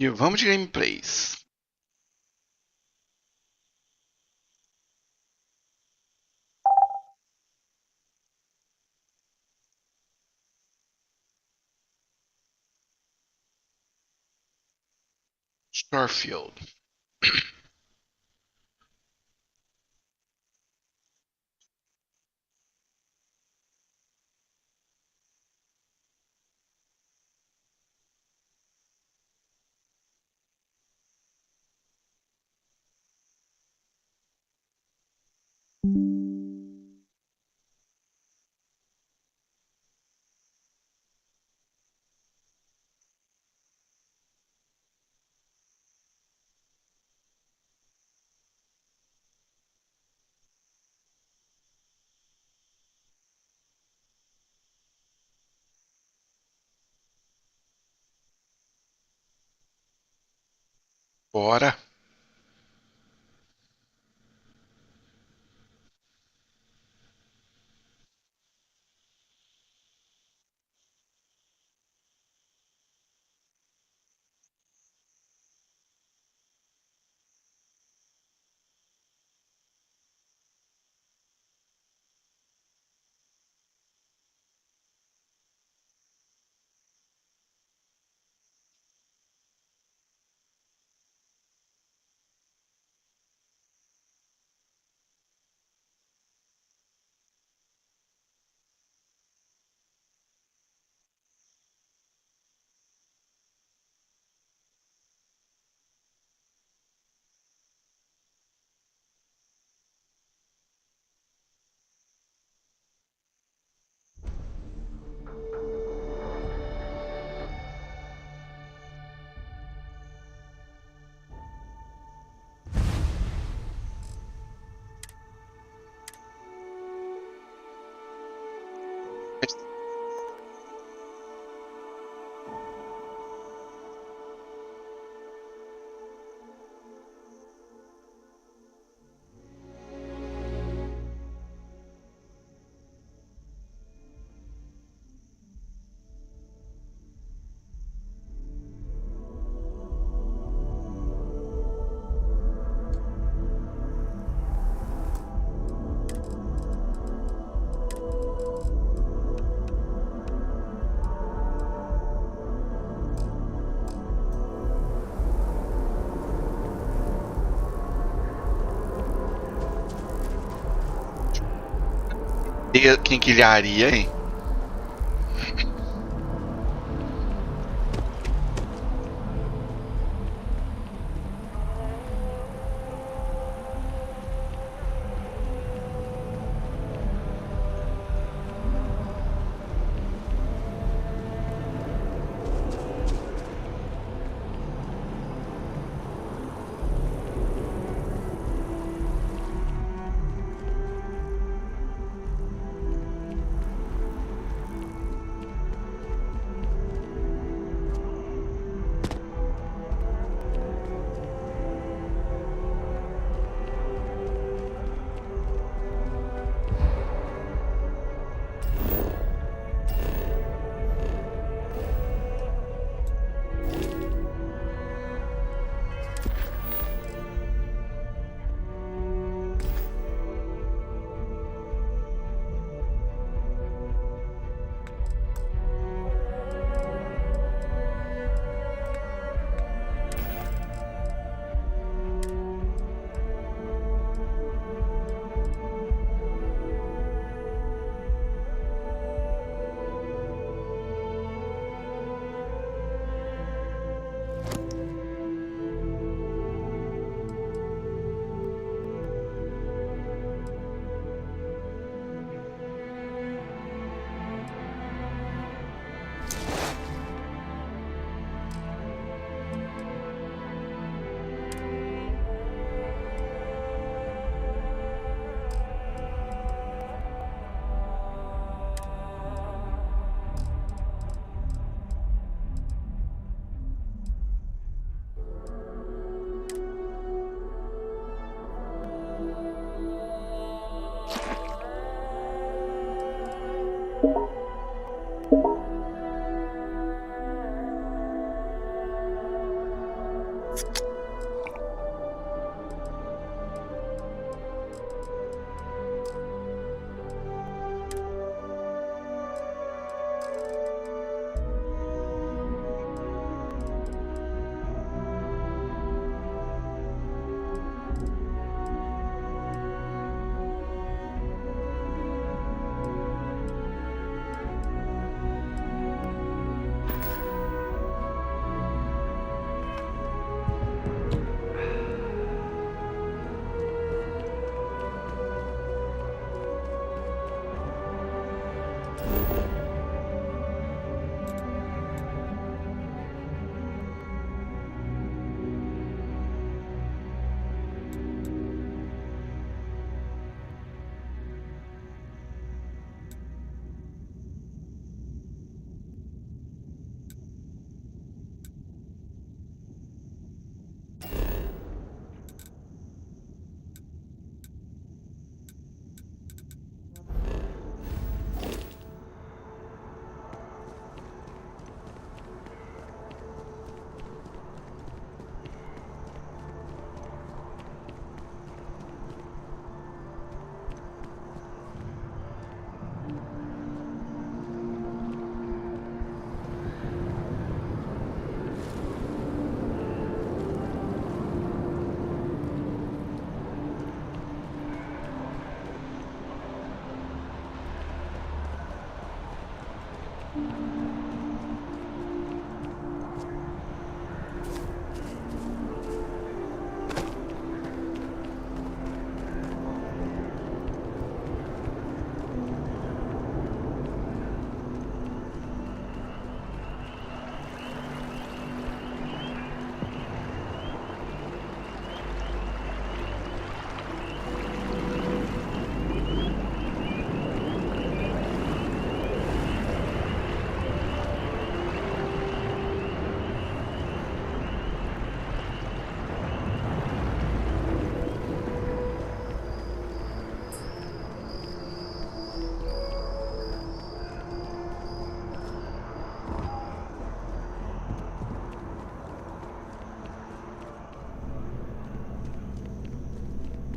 E vamos de gameplays. Starfield. Bora. Quinquilharia, hein?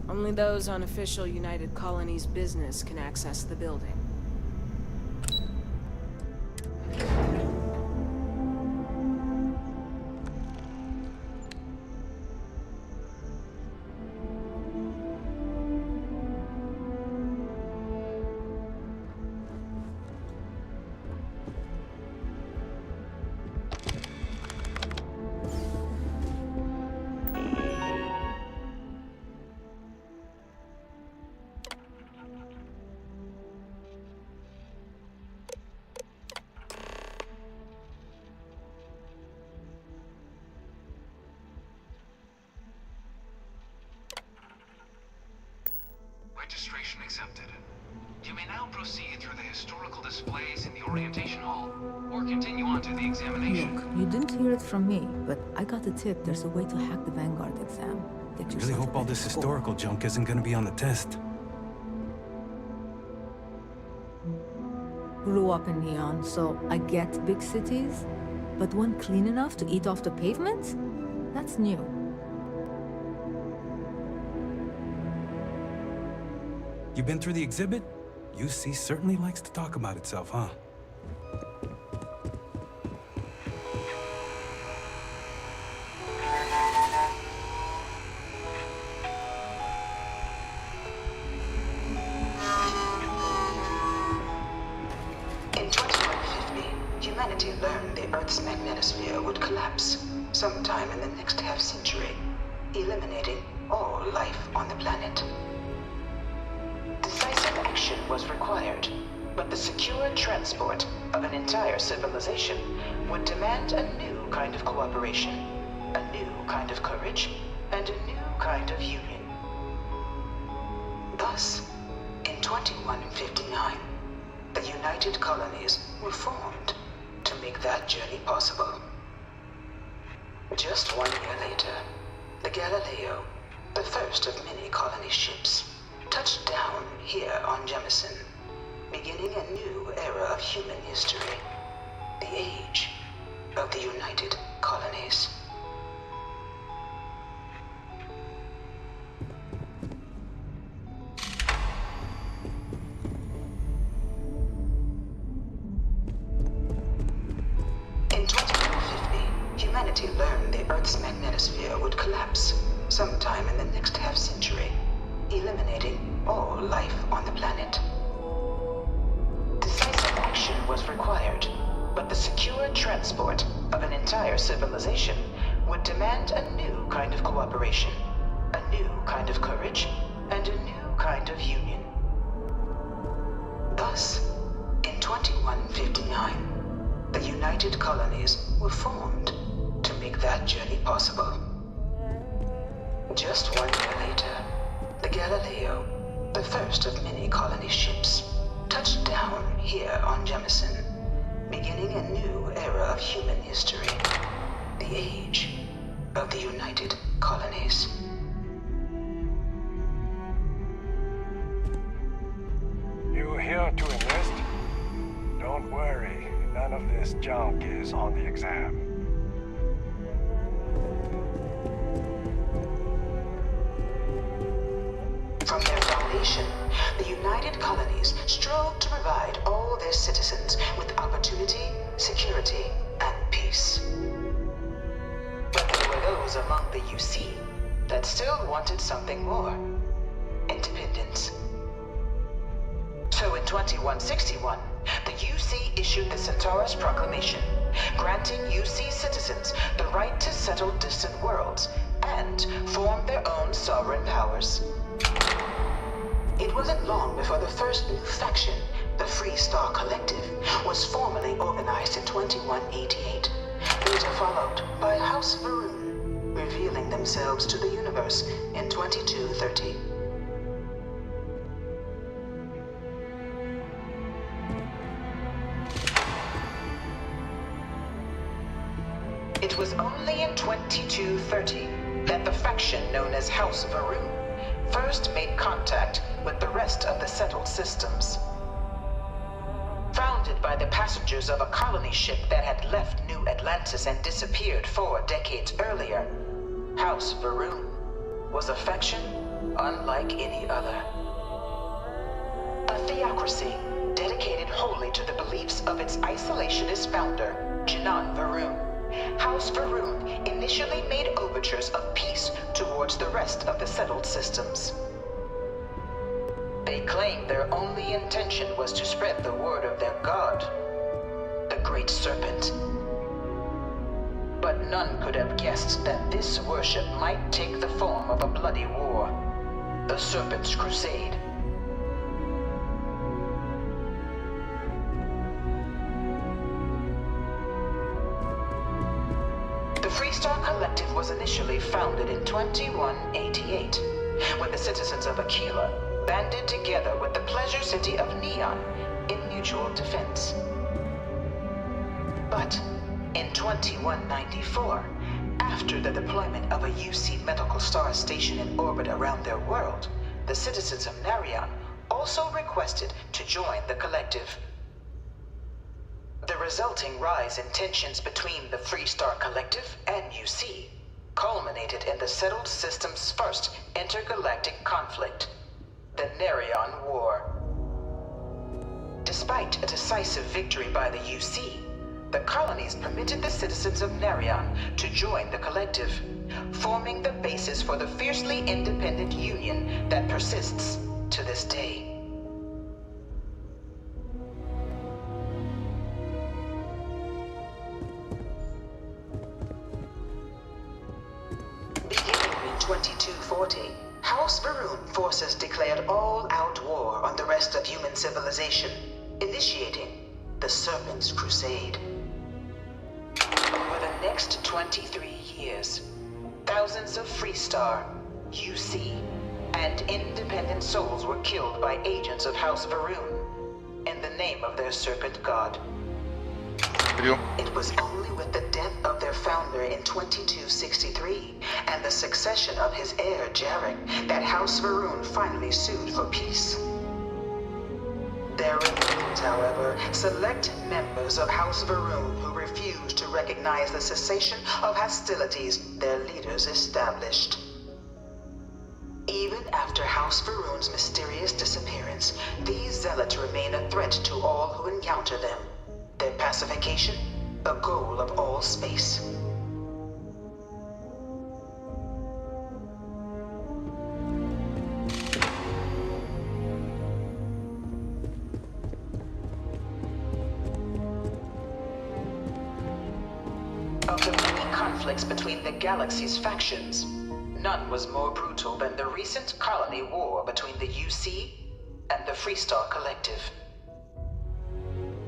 Only those on official United Colonies business can access the building. Registration accepted. You may now proceed through the historical displays in the orientation hall, or continue on to the examination. Look, you didn't hear it from me, but I got a tip. There's a way to hack the Vanguard exam. Get I really yourself hope a all better this score. historical junk isn't gonna be on the test. Grew up in Neon, so I get big cities. But one clean enough to eat off the pavement? That's new. You been through the exhibit? UC certainly likes to talk about itself, huh? In 2150, humanity learned the Earth's magnetosphere would collapse sometime in the next half-century, eliminating all life on the planet. Decisive action was required, but the secure transport of an entire civilization would demand a new kind of cooperation, a new kind of courage, and a new kind of union. Thus, in 2159, the United Colonies were formed to make that journey possible. Just 1 year later, the Galileo, the first of many colony ships, touched down here on Jemison, beginning a new era of human history, the age of the United Colonies. humanity learned the Earth's magnetosphere would collapse sometime in the next half-century, eliminating all life on the planet. Decisive action was required, but the secure transport of an entire civilization would demand a new kind of cooperation, a new kind of courage, and a new kind of union. Thus, in 2159, the United Colonies were formed to make that journey possible. Just 1 year later, the Galileo, the first of many colony ships, touched down here on Jemison, beginning a new era of human history, the age of the United Colonies. You here to enlist? Don't worry, none of this junk is on the exam. From their foundation, the United Colonies strove to provide all their citizens with opportunity, security, and peace. But there were those among the UC that still wanted something more: independence. So in 2161, the UC issued the Centaurus Proclamation, granting UC citizens the right to settle distant worlds and form their own sovereign powers. It wasn't long before the first new faction, the Free Star Collective, was formally organized in 2188, later followed by House Varun, revealing themselves to the universe in 2230. It was only in 2230 that the faction known as House Varun first made contact with the rest of the settled systems. Founded by the passengers of a colony ship that had left New Atlantis and disappeared 4 decades earlier, House Varun was a faction unlike any other. A theocracy dedicated wholly to the beliefs of its isolationist founder, Jinan Varun. House Varun initially made overtures of peace towards the rest of the settled systems. They claimed their only intention was to spread the word of their god, the Great Serpent. But none could have guessed that this worship might take the form of a bloody war, the Serpent's Crusade. The Freestar Collective was initially founded in 2188, when the citizens of Aquila banded together with the pleasure city of Neon in mutual defense. But in 2194, after the deployment of a UC medical star station in orbit around their world, the citizens of Narion also requested to join the collective. The resulting rise in tensions between the Freestar Collective and UC culminated in the settled system's first intergalactic conflict, the Narion War. Despite a decisive victory by the UC, the colonies permitted the citizens of Narion to join the collective, forming the basis for the fiercely independent union that persists to this day. Beginning in 2240, House Varun forces declared all-out war on the rest of human civilization, initiating the Serpent's Crusade. Over the next 23 years, thousands of Freestar, UC, and independent souls were killed by agents of House Varun in the name of their serpent god. It was only with the death of their founder in 2263 and the succession of his heir, Jarek, that House Varun finally sued for peace. There remained, however, select members of House Varun who refused to recognize the cessation of hostilities their leaders established. Even after House Varun's mysterious disappearance, these zealots remain a threat to all who encounter them. Their pacification, a goal of all space. Of the many conflicts between the galaxy's factions, none was more brutal than the recent colony war between the UC and the Freestar Collective.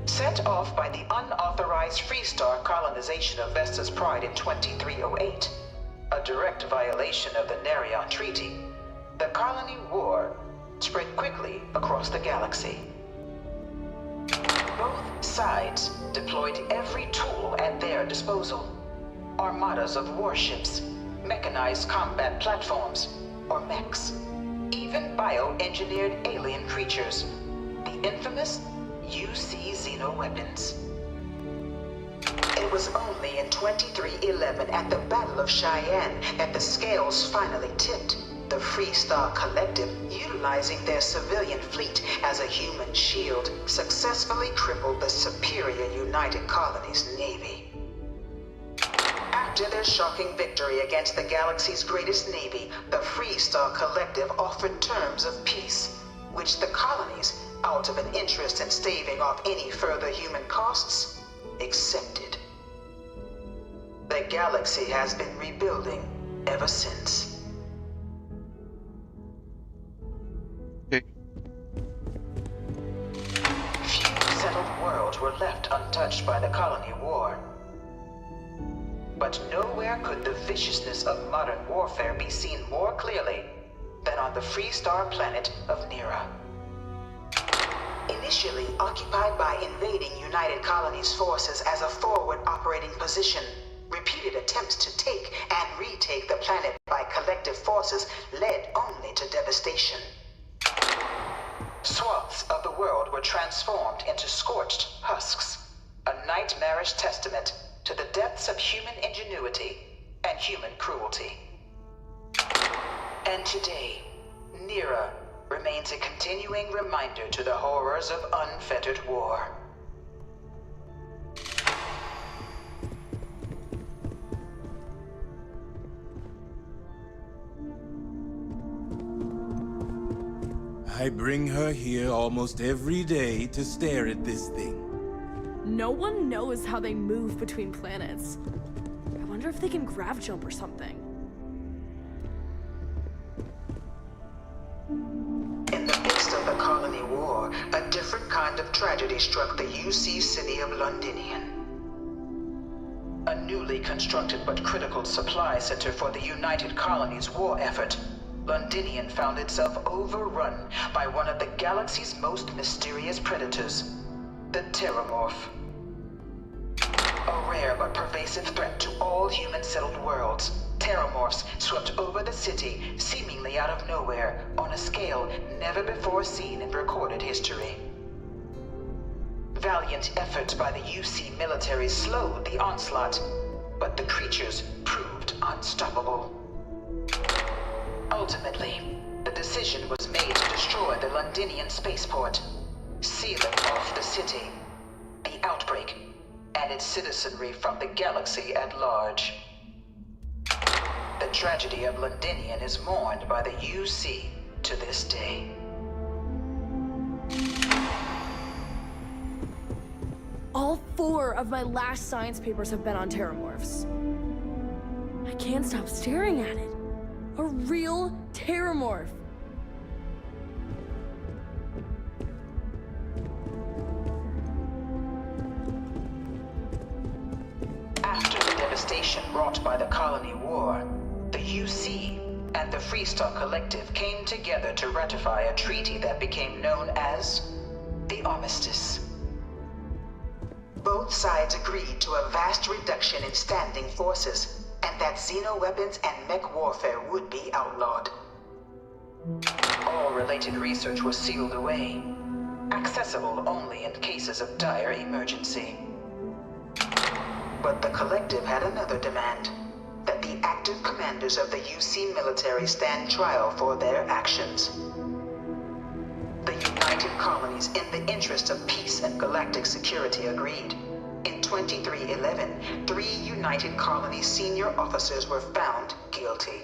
Set off by the unauthorized Freestar colonization of Vesta's Pride in 2308, a direct violation of the Nerion Treaty, the colony war spread quickly across the galaxy. Both sides deployed every tool at their disposal. Armadas of warships, mechanized combat platforms, or mechs, even bioengineered alien creatures, the infamous UC xenoweapons. It was only in 2311 at the Battle of Cheyenne that the scales finally tipped. The Freestar Collective, utilizing their civilian fleet as a human shield, successfully crippled the superior United Colonies Navy. After their shocking victory against the galaxy's greatest navy, the Freestar Collective offered terms of peace, which the colonies, out of an interest in staving off any further human costs, accepted. The galaxy has been rebuilding ever since. Okay. Few settled worlds were left untouched by the colony war. But nowhere could the viciousness of modern warfare be seen more clearly than on the Freestar planet of Nera. Initially occupied by invading United Colonies forces as a forward operating position, repeated attempts to take and retake the planet by collective forces led only to devastation. Swaths of the world were transformed into scorched husks, a nightmarish testament to the depths of human ingenuity and human cruelty. And today, Nera remains a continuing reminder to the horrors of unfettered war. I bring her here almost every day to stare at this thing. No one knows how they move between planets. I wonder if they can grav jump or something. In the midst of the colony war, a different kind of tragedy struck the UC city of Londinian. A newly constructed but critical supply center for the United Colonies' war effort, Londinian found itself overrun by one of the galaxy's most mysterious predators, the Terramorph. A rare but pervasive threat to all human-settled worlds, Terramorphs swept over the city, seemingly out of nowhere, on a scale never before seen in recorded history. Valiant efforts by the UC military slowed the onslaught, but the creatures proved unstoppable. Ultimately, the decision was made to destroy the Londinian spaceport, sealing off the city, the outbreak, and its citizenry from the galaxy at large. The tragedy of Londinian is mourned by the UC to this day. All 4 of my last science papers have been on Terramorphs. I can't stop staring at it. A real Terramorph. After the devastation wrought by the colony war, the UC and the Freestar Collective came together to ratify a treaty that became known as the Armistice. Both sides agreed to a vast reduction in standing forces, and that xenoweapons and mech warfare would be outlawed. All related research was sealed away, accessible only in cases of dire emergency. But the Collective had another demand, that the active commanders of the UC military stand trial for their actions. The United Colonies, in the interest of peace and galactic security, agreed. In 2311, 3 United Colonies senior officers were found guilty.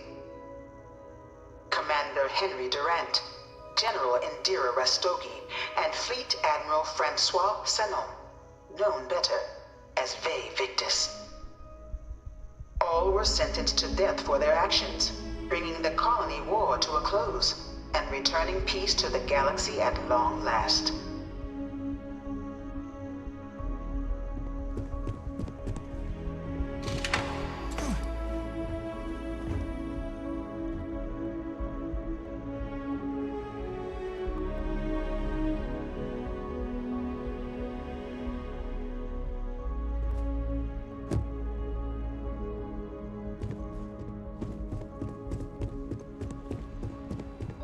Commander Henry Durant, General Indira Rastogi, and Fleet Admiral Francois Sanon, known better as Ve Victus. were sentenced to death for their actions, bringing the colony war to a close and returning peace to the galaxy at long last.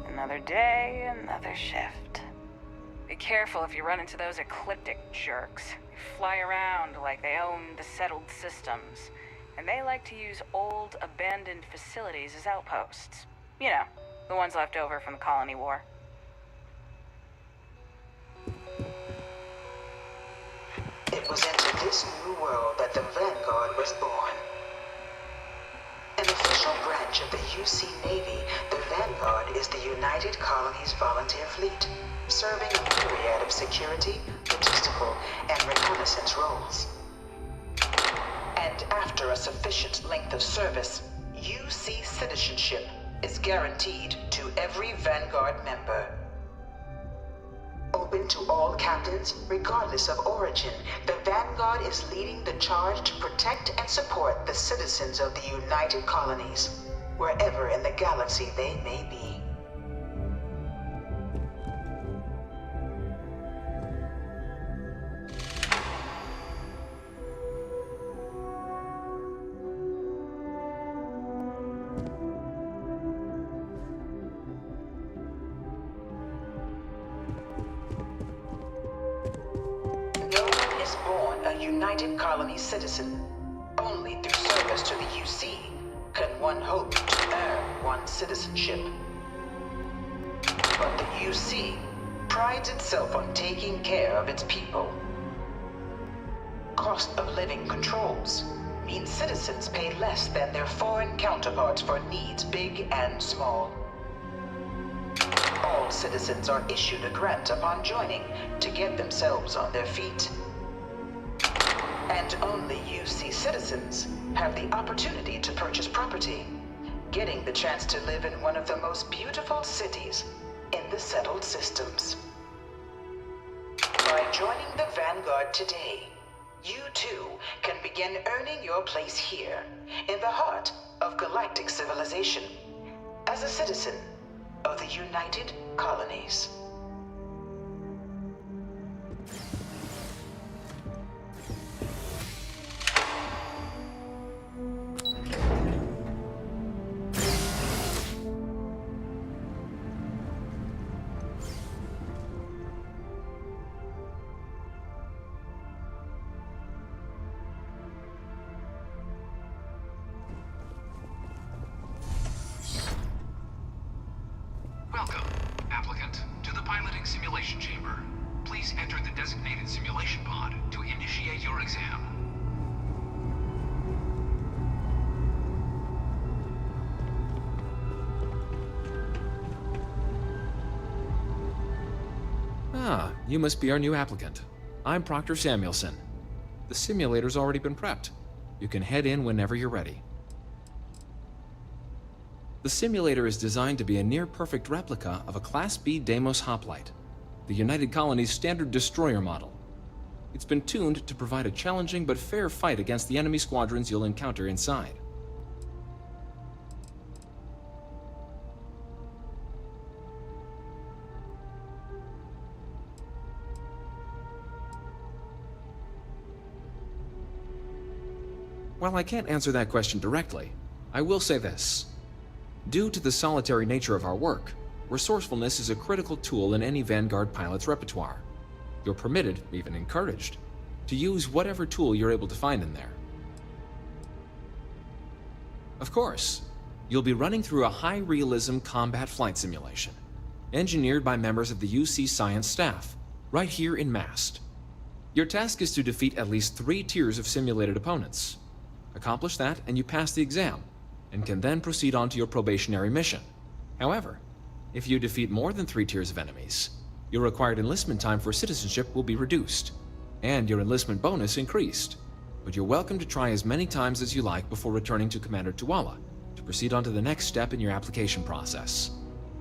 Another day, another shift. Be careful if you run into those ecliptic jerks. They fly around like they own the settled systems, and they like to use old, abandoned facilities as outposts. You know, the ones left over from the colony war. It was into this new world that the Vanguard was born. An official branch of the UC Navy, the Vanguard is the United Colonies Volunteer Fleet, serving a myriad of security, logistical, and reconnaissance roles. And after a sufficient length of service, UC citizenship is guaranteed to every Vanguard member. Open to all captains, regardless of origin, the Vanguard is leading the charge to protect and support the citizens of the United Colonies, wherever in the galaxy they may be. United Colony citizen. Only through service to the UC can one hope to earn one's citizenship. But the UC prides itself on taking care of its people. Cost of living controls mean citizens pay less than their foreign counterparts for needs big and small. All citizens are issued a grant upon joining to get themselves on their feet. And only UC citizens have the opportunity to purchase property, getting the chance to live in one of the most beautiful cities in the settled systems. By joining the Vanguard today, you too can begin earning your place here, in the heart of galactic civilization, as a citizen of the United Colonies. Welcome, applicant, to the piloting simulation chamber. Please enter the designated simulation pod to initiate your exam. Ah, you must be our new applicant. I'm Proctor Samuelson. The simulator's already been prepped. You can head in whenever you're ready. The simulator is designed to be a near-perfect replica of a Class B Deimos hoplite, the United Colony's standard destroyer model. It's been tuned to provide a challenging but fair fight against the enemy squadrons you'll encounter inside. While I can't answer that question directly, I will say this. Due to the solitary nature of our work, resourcefulness is a critical tool in any Vanguard pilot's repertoire. You're permitted, even encouraged, to use whatever tool you're able to find in there. Of course, you'll be running through a high-realism combat flight simulation, engineered by members of the UC science staff, right here in Mast. Your task is to defeat at least 3 tiers of simulated opponents. Accomplish that and you pass the exam, and can then proceed on to your probationary mission. However, if you defeat more than 3 tiers of enemies, your required enlistment time for citizenship will be reduced, and your enlistment bonus increased. but you're welcome to try as many times as you like before returning to Commander Tuala to proceed on to the next step in your application process.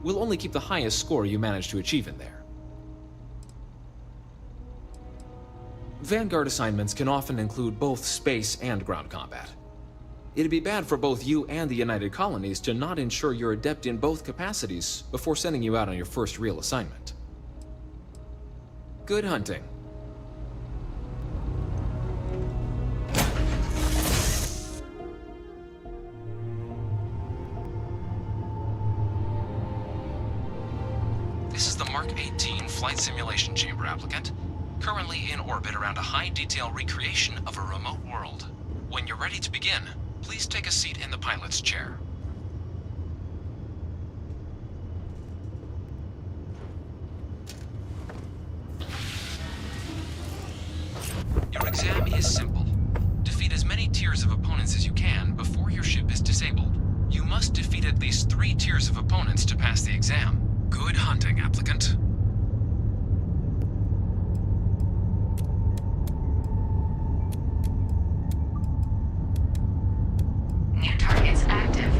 We'll only keep the highest score you manage to achieve in there. Vanguard assignments can often include both space and ground combat. It'd be bad for both you and the United Colonies to not ensure you're adept in both capacities before sending you out on your first real assignment. Good hunting. This is the Mark 18 Flight Simulation Chamber applicant, currently in orbit around a high-detail recreation of a remote world. When you're ready to begin, please take a seat in the pilot's chair. Your exam is simple. Defeat as many tiers of opponents as you can before your ship is disabled. You must defeat at least 3 tiers of opponents to pass the exam. Good hunting, applicant. New targets active.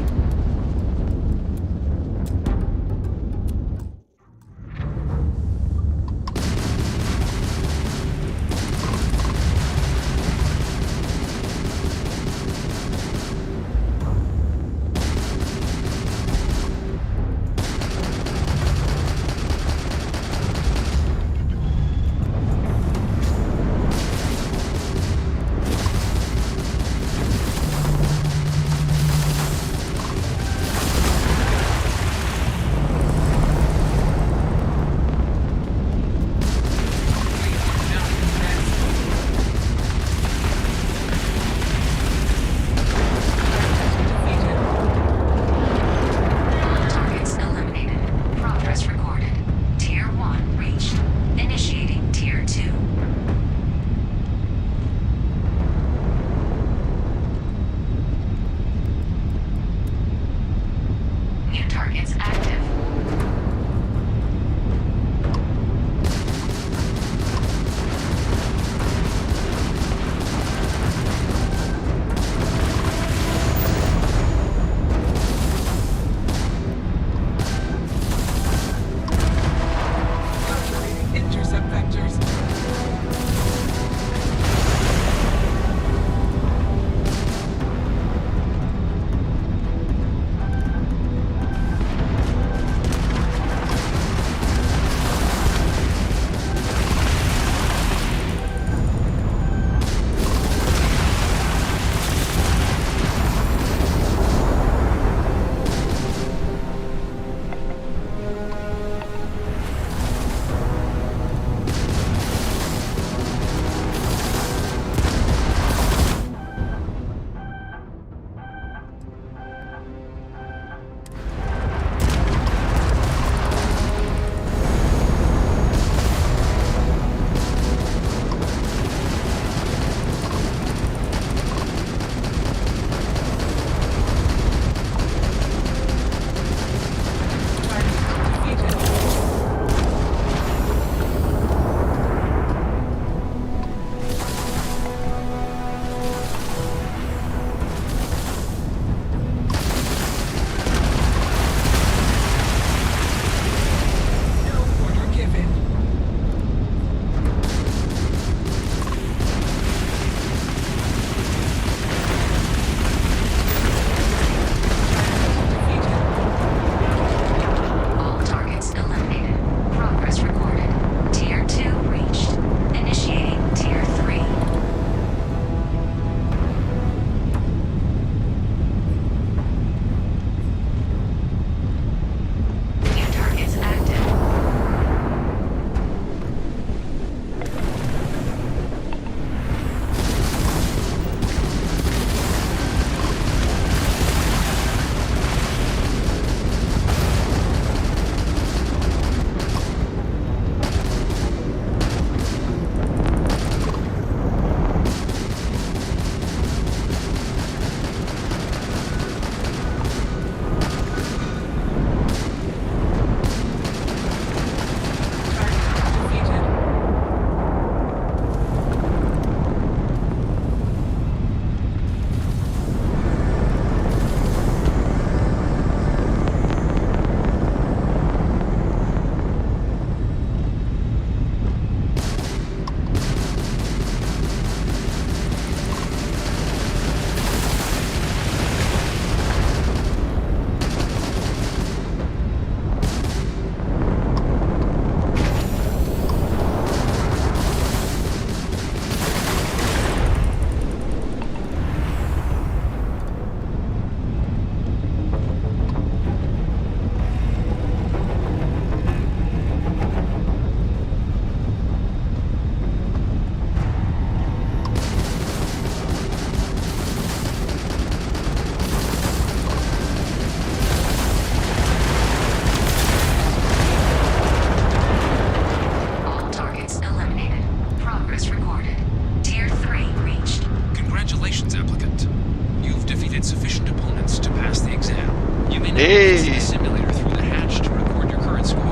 Navigate the simulator through the hatch to record your current score,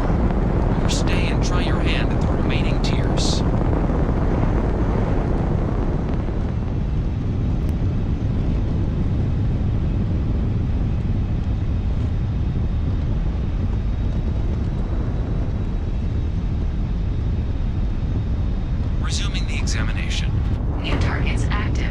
or stay and try your hand at the remaining tiers. Resuming the examination. New targets active.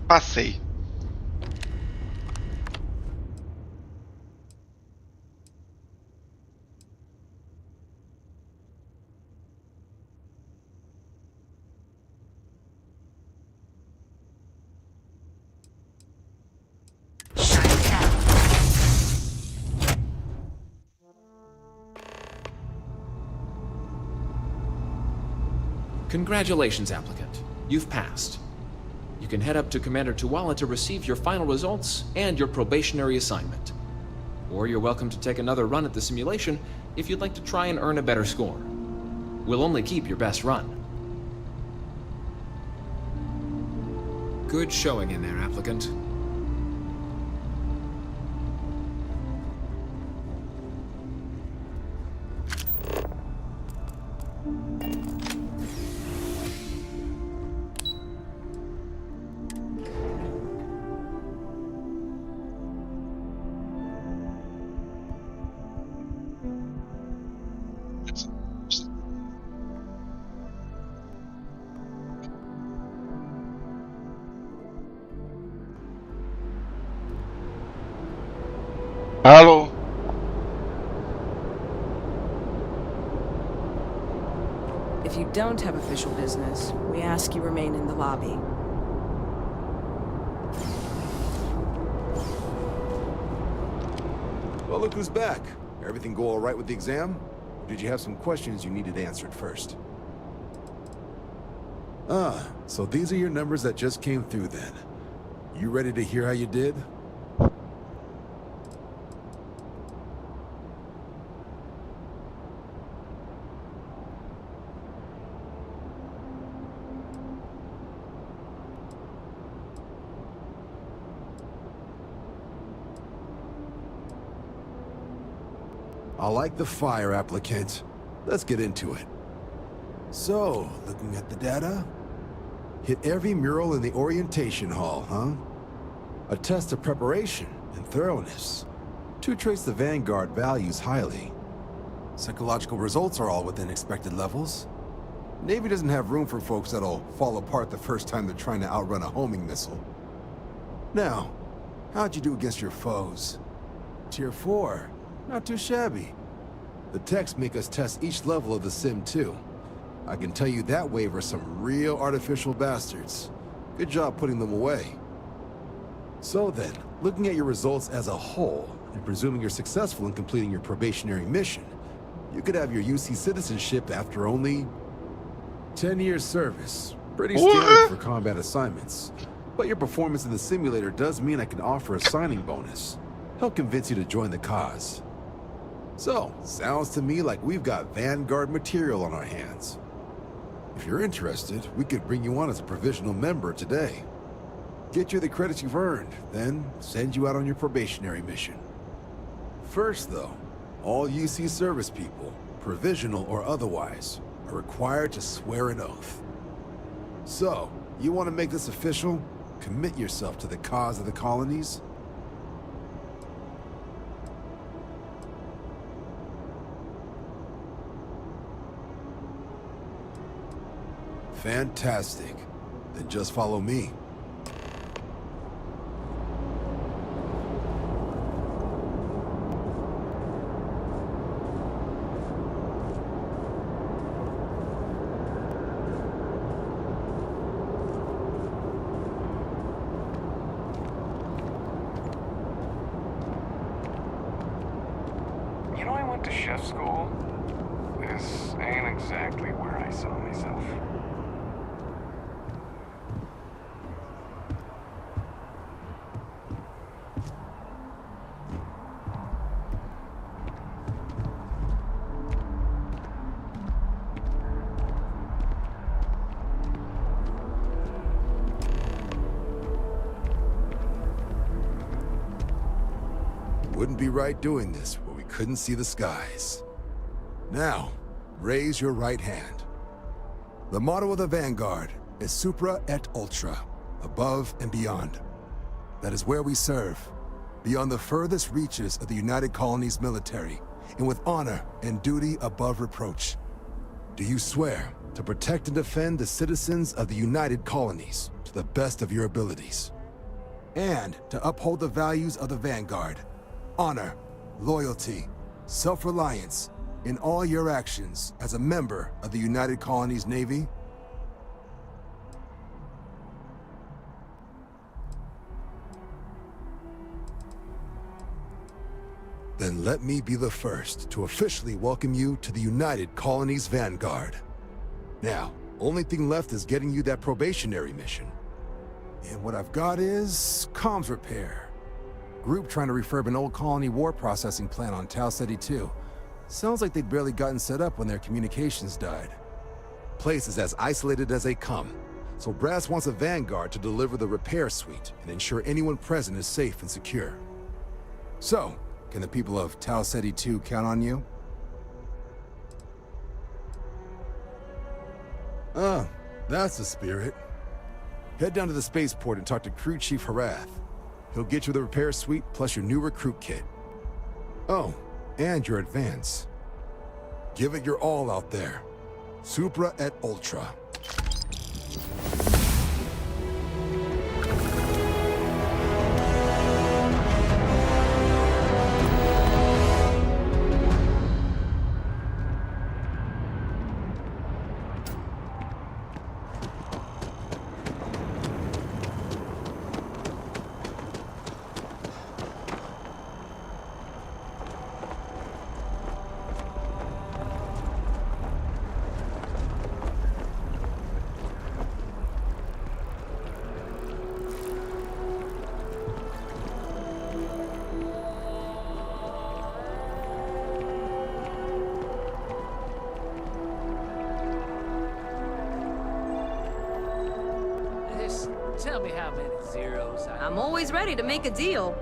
Passei. Congratulations, applicant. You've passed. You can head up to Commander Tuwala to receive your final results and your probationary assignment. Or you're welcome to take another run at the simulation if you'd like to try and earn a better score. We'll only keep your best run. Good showing in there, applicant. Alô? If you don't have official business, we ask you remain in the lobby. Well, look who's back. Everything go all right with the exam? Or did you have some questions you needed answered first? Ah, so these are your numbers that just came through then. You ready to hear how you did? I like the fire, applicant. Let's get into it. So, looking at the data, hit every mural in the orientation hall, huh? A test of preparation and thoroughness to trace the Vanguard values highly. Psychological results are all within expected levels. Navy doesn't have room for folks that'll fall apart the first time they're trying to outrun a homing missile. Now, how'd you do against your foes? Tier 4, not too shabby. The techs make us test each level of the sim too. I can tell you that wave are some real artificial bastards. Good job putting them away. So then, looking at your results as a whole, and presuming you're successful in completing your probationary mission, you could have your UC citizenship after only 10 years service. Pretty standard for combat assignments. But your performance in the simulator does mean I can offer a signing bonus. Help convince you to join the cause. So, sounds to me like we've got Vanguard material on our hands. If you're interested, we could bring you on as a provisional member today. Get you the credits you've earned, then send you out on your probationary mission. First though, all UC service people, provisional or otherwise, are required to swear an oath. So, you want to make this official? Commit yourself to the cause of the colonies? Fantastic. Then just follow me. You know, I went to chef school. This ain't exactly where I saw myself. Wouldn't be right doing this where we couldn't see the skies. Now, raise your right hand. The motto of the Vanguard is Supra et Ultra, above and beyond. That is where we serve, beyond the furthest reaches of the United Colonies military, and with honor and duty above reproach. Do you swear to protect and defend the citizens of the United Colonies to the best of your abilities? And to uphold the values of the Vanguard, honor, loyalty, self-reliance, in all your actions as a member of the United Colonies Navy? Then let me be the first to officially welcome you to the United Colonies Vanguard. Now, only thing left is getting you that probationary mission. And what I've got is comms repair. Group trying to refurb an old colony war processing plant on Tau Ceti 2. Sounds like they'd barely gotten set up when their communications died. Place is as isolated as they come, so Brass wants a Vanguard to deliver the repair suite and ensure anyone present is safe and secure. So, can the people of Tau Ceti 2 count on you? Ah, that's the spirit. Head down to the spaceport and talk to Crew Chief Harath. He'll get you the repair suite plus your new recruit kit. Oh, and your advance. Give it your all out there. Supra et Ultra. Tell me how many zeros I'm always ready to make a deal.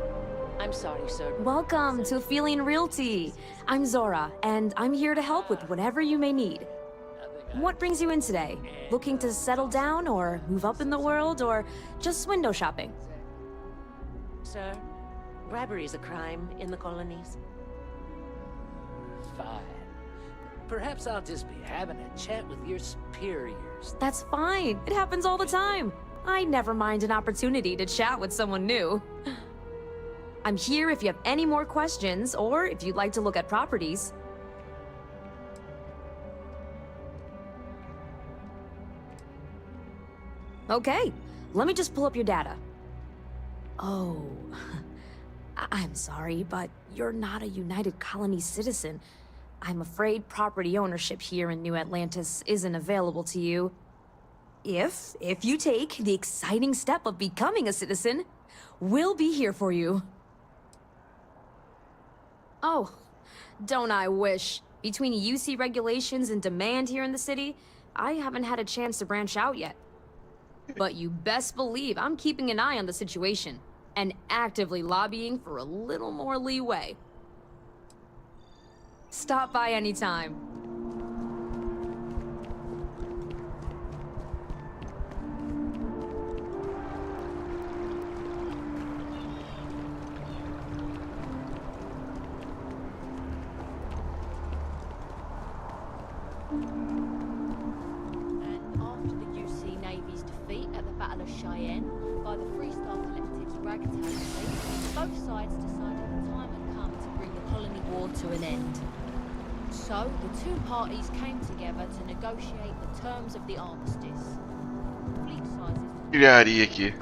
I'm sorry, sir. Welcome to Feeling Realty. I'm Zora, and I'm here to help with whatever you may need. What brings you in today? Looking to settle down, or move up in the world, or just window shopping? Sir, bribery is a crime in the colonies. Fine. Perhaps I'll just be having a chat with your superiors. That's fine. It happens all the time. I never mind an opportunity to chat with someone new. I'm here if you have any more questions, or if you'd like to look at properties. Okay, let me just pull up your data. Oh, I'm sorry, but you're not a United Colonies citizen. I'm afraid property ownership here in New Atlantis isn't available to you. If you take the exciting step of becoming a citizen, we'll be here for you. Oh, don't I wish. Between UC regulations and demand here in the city, I haven't had a chance to branch out yet. But you best believe I'm keeping an eye on the situation, and actively lobbying for a little more leeway. Stop by anytime. By the Freestar Collective's ragtag fleet, both sides decided the time had come to bring the colony war to an end. So, the two parties came together to negotiate the terms of the armistice. Fleet sizes... Criaria aqui.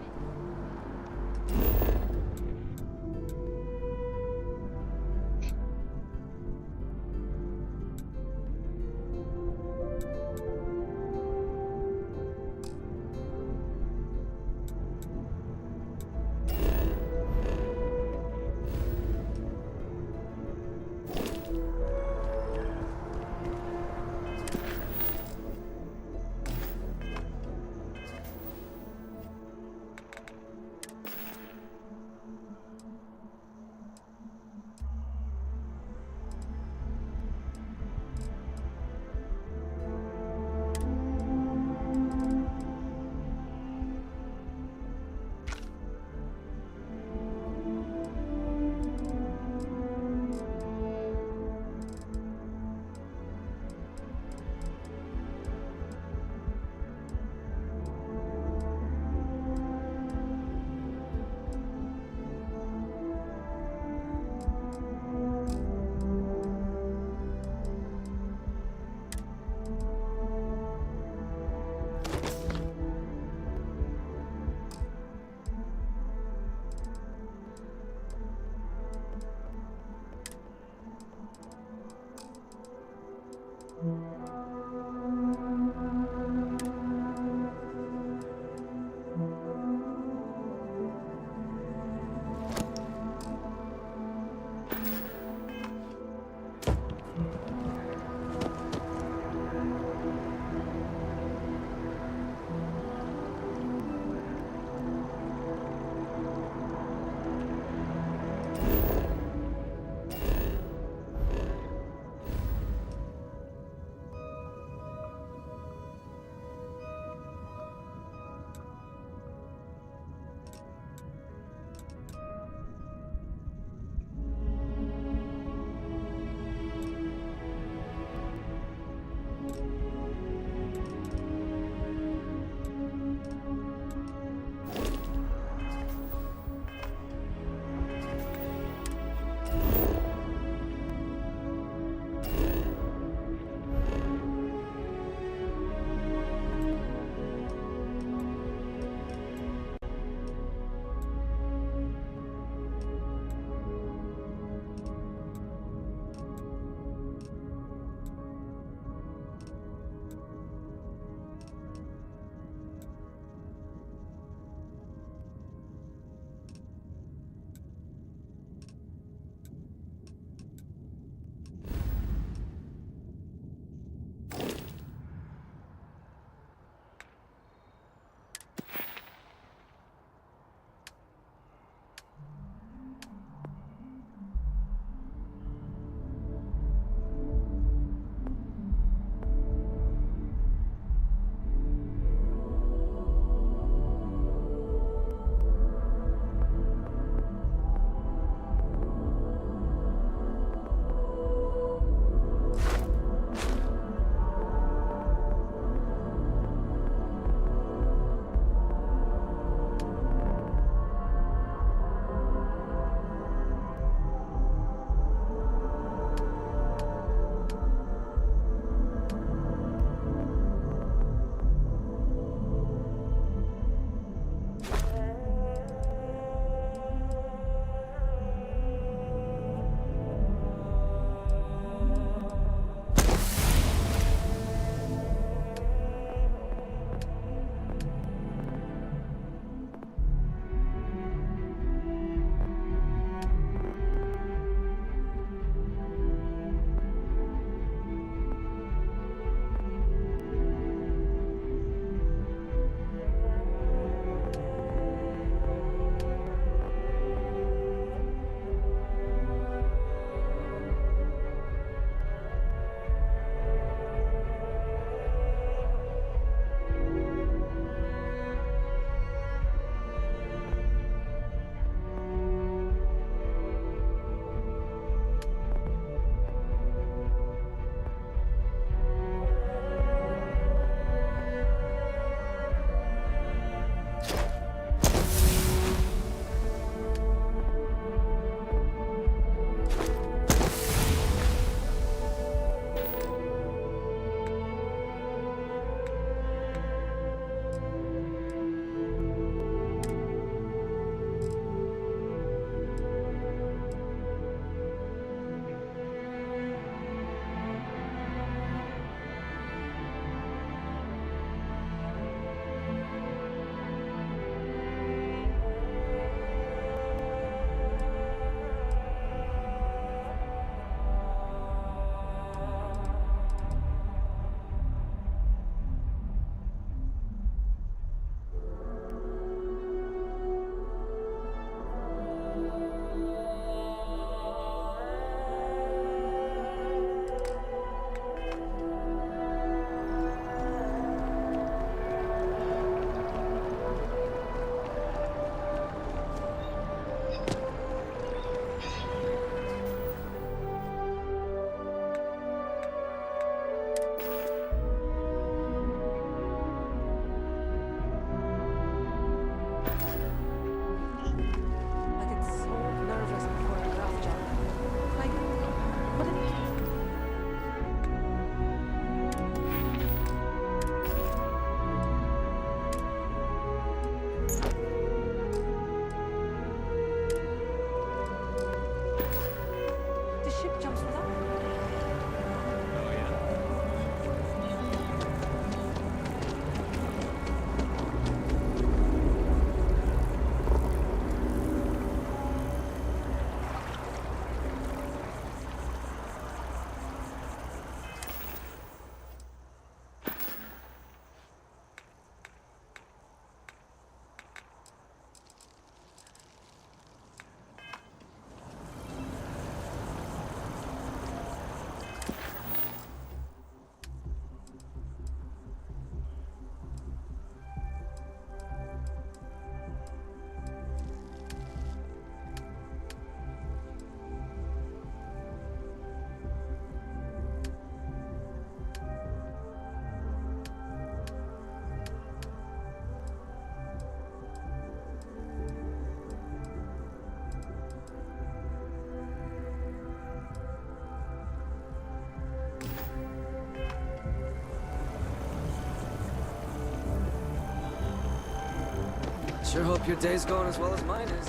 Sure hope your day's going as well as mine is.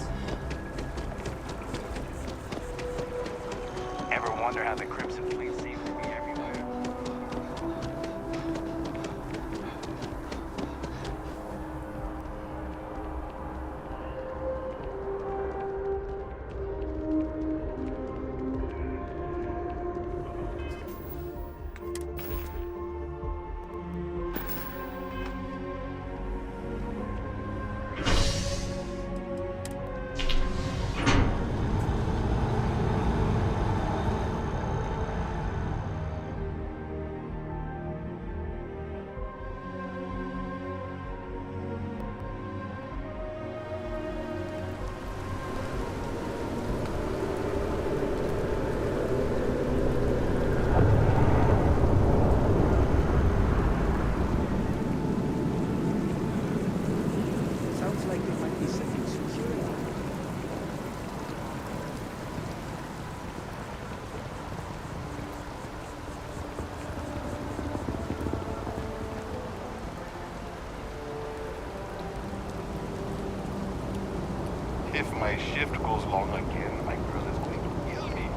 Ever wonder how the Crimson Fleet seems to be everywhere? Sounds like they might be setting security. If my shift goes long again, my girl is going to kill me.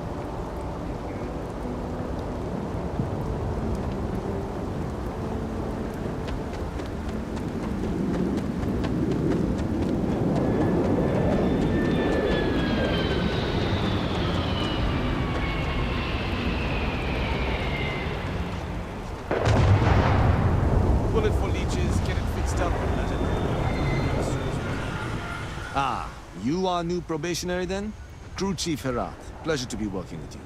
Bullet for leeches, get it fixed up. Ah, you are new probationary then? Crew Chief Herat. Pleasure to be working with you.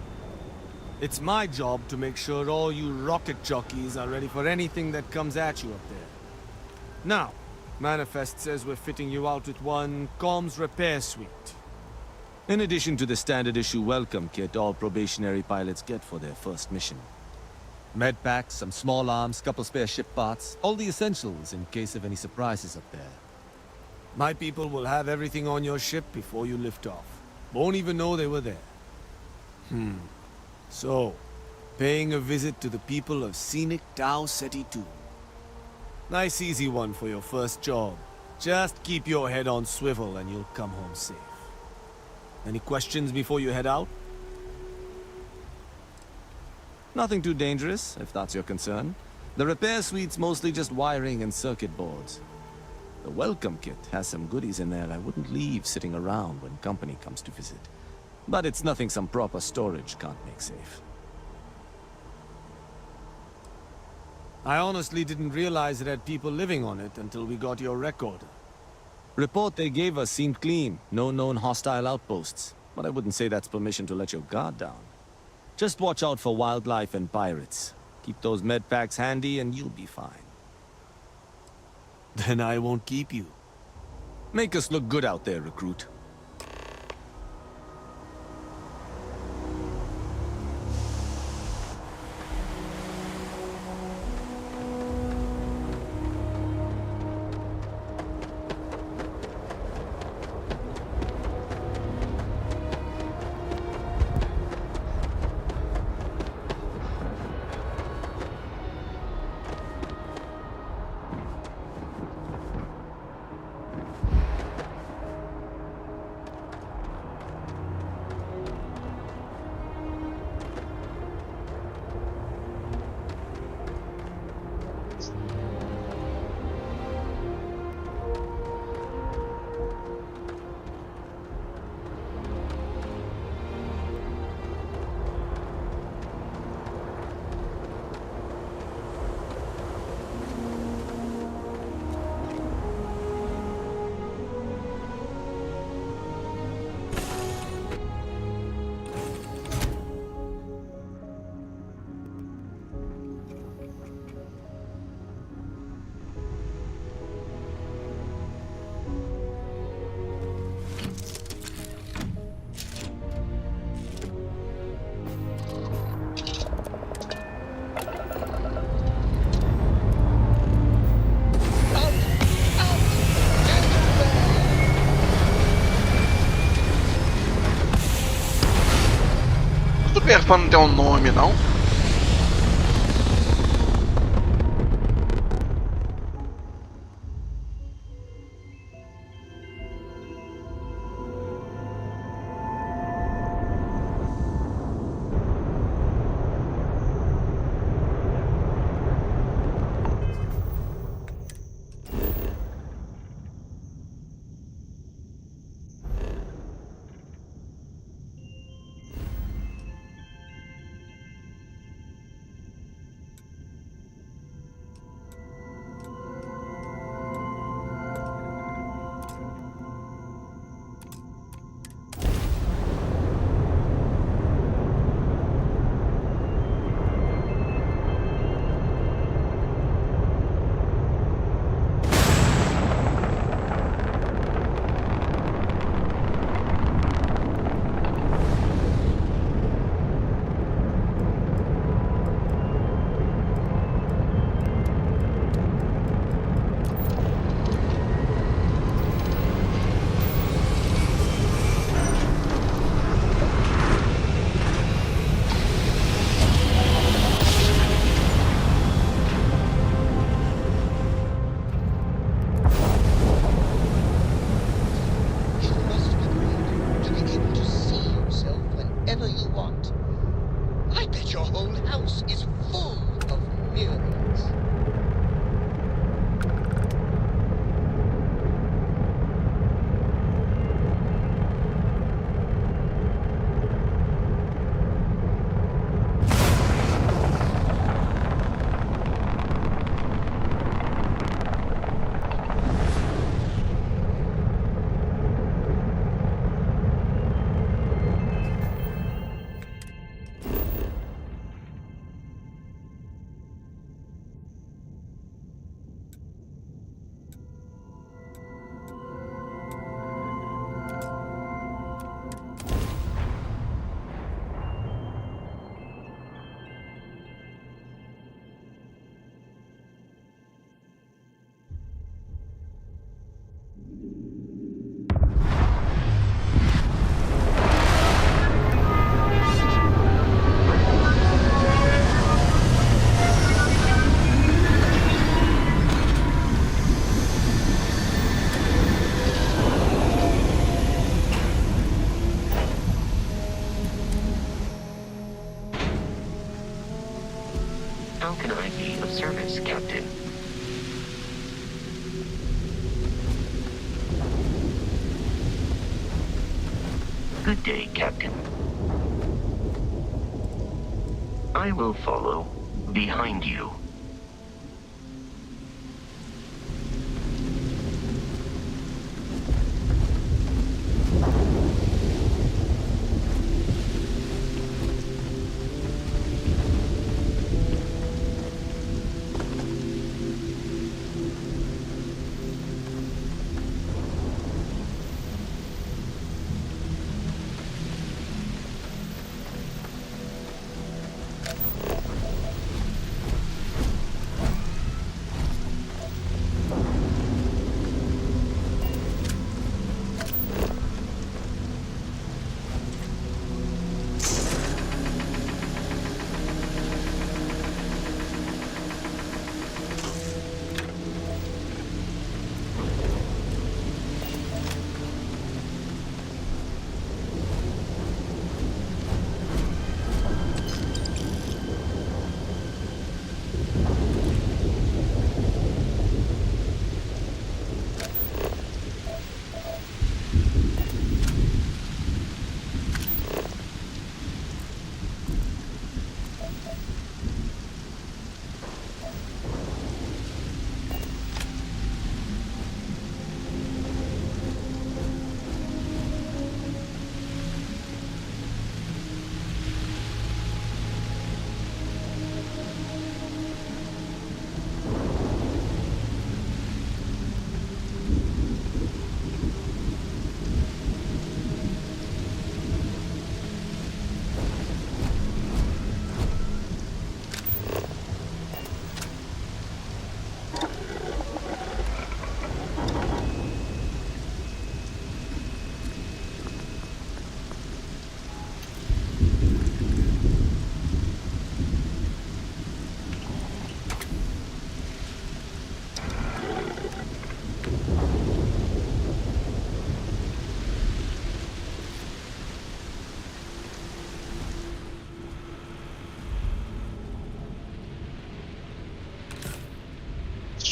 It's my job to make sure all you rocket jockeys are ready for anything that comes at you up there. Now, Manifest says we're fitting you out with one comms repair suite. In addition to the standard issue welcome kit all probationary pilots get for their first mission. Med packs, some small arms, couple spare ship parts, all the essentials in case of any surprises up there. My people will have everything on your ship before you lift off. Won't even know they were there. So, paying a visit to the people of scenic Tau Ceti 2. Nice easy one for your first job. Just keep your head on swivel and you'll come home safe. Any questions before you head out? Nothing too dangerous, if that's your concern. The repair suite's mostly just wiring and circuit boards. The welcome kit has some goodies in there I wouldn't leave sitting around when company comes to visit. But it's nothing some proper storage can't make safe. I honestly didn't realize it had people living on it until we got your record. Report they gave us seemed clean. No known hostile outposts. But I wouldn't say that's permission to let your guard down. Just watch out for wildlife and pirates. Keep those med packs handy and you'll be fine. Then I won't keep you. Make us look good out there, recruit. Perto pra não ter um nome, não? Good day, Captain. I will follow behind you.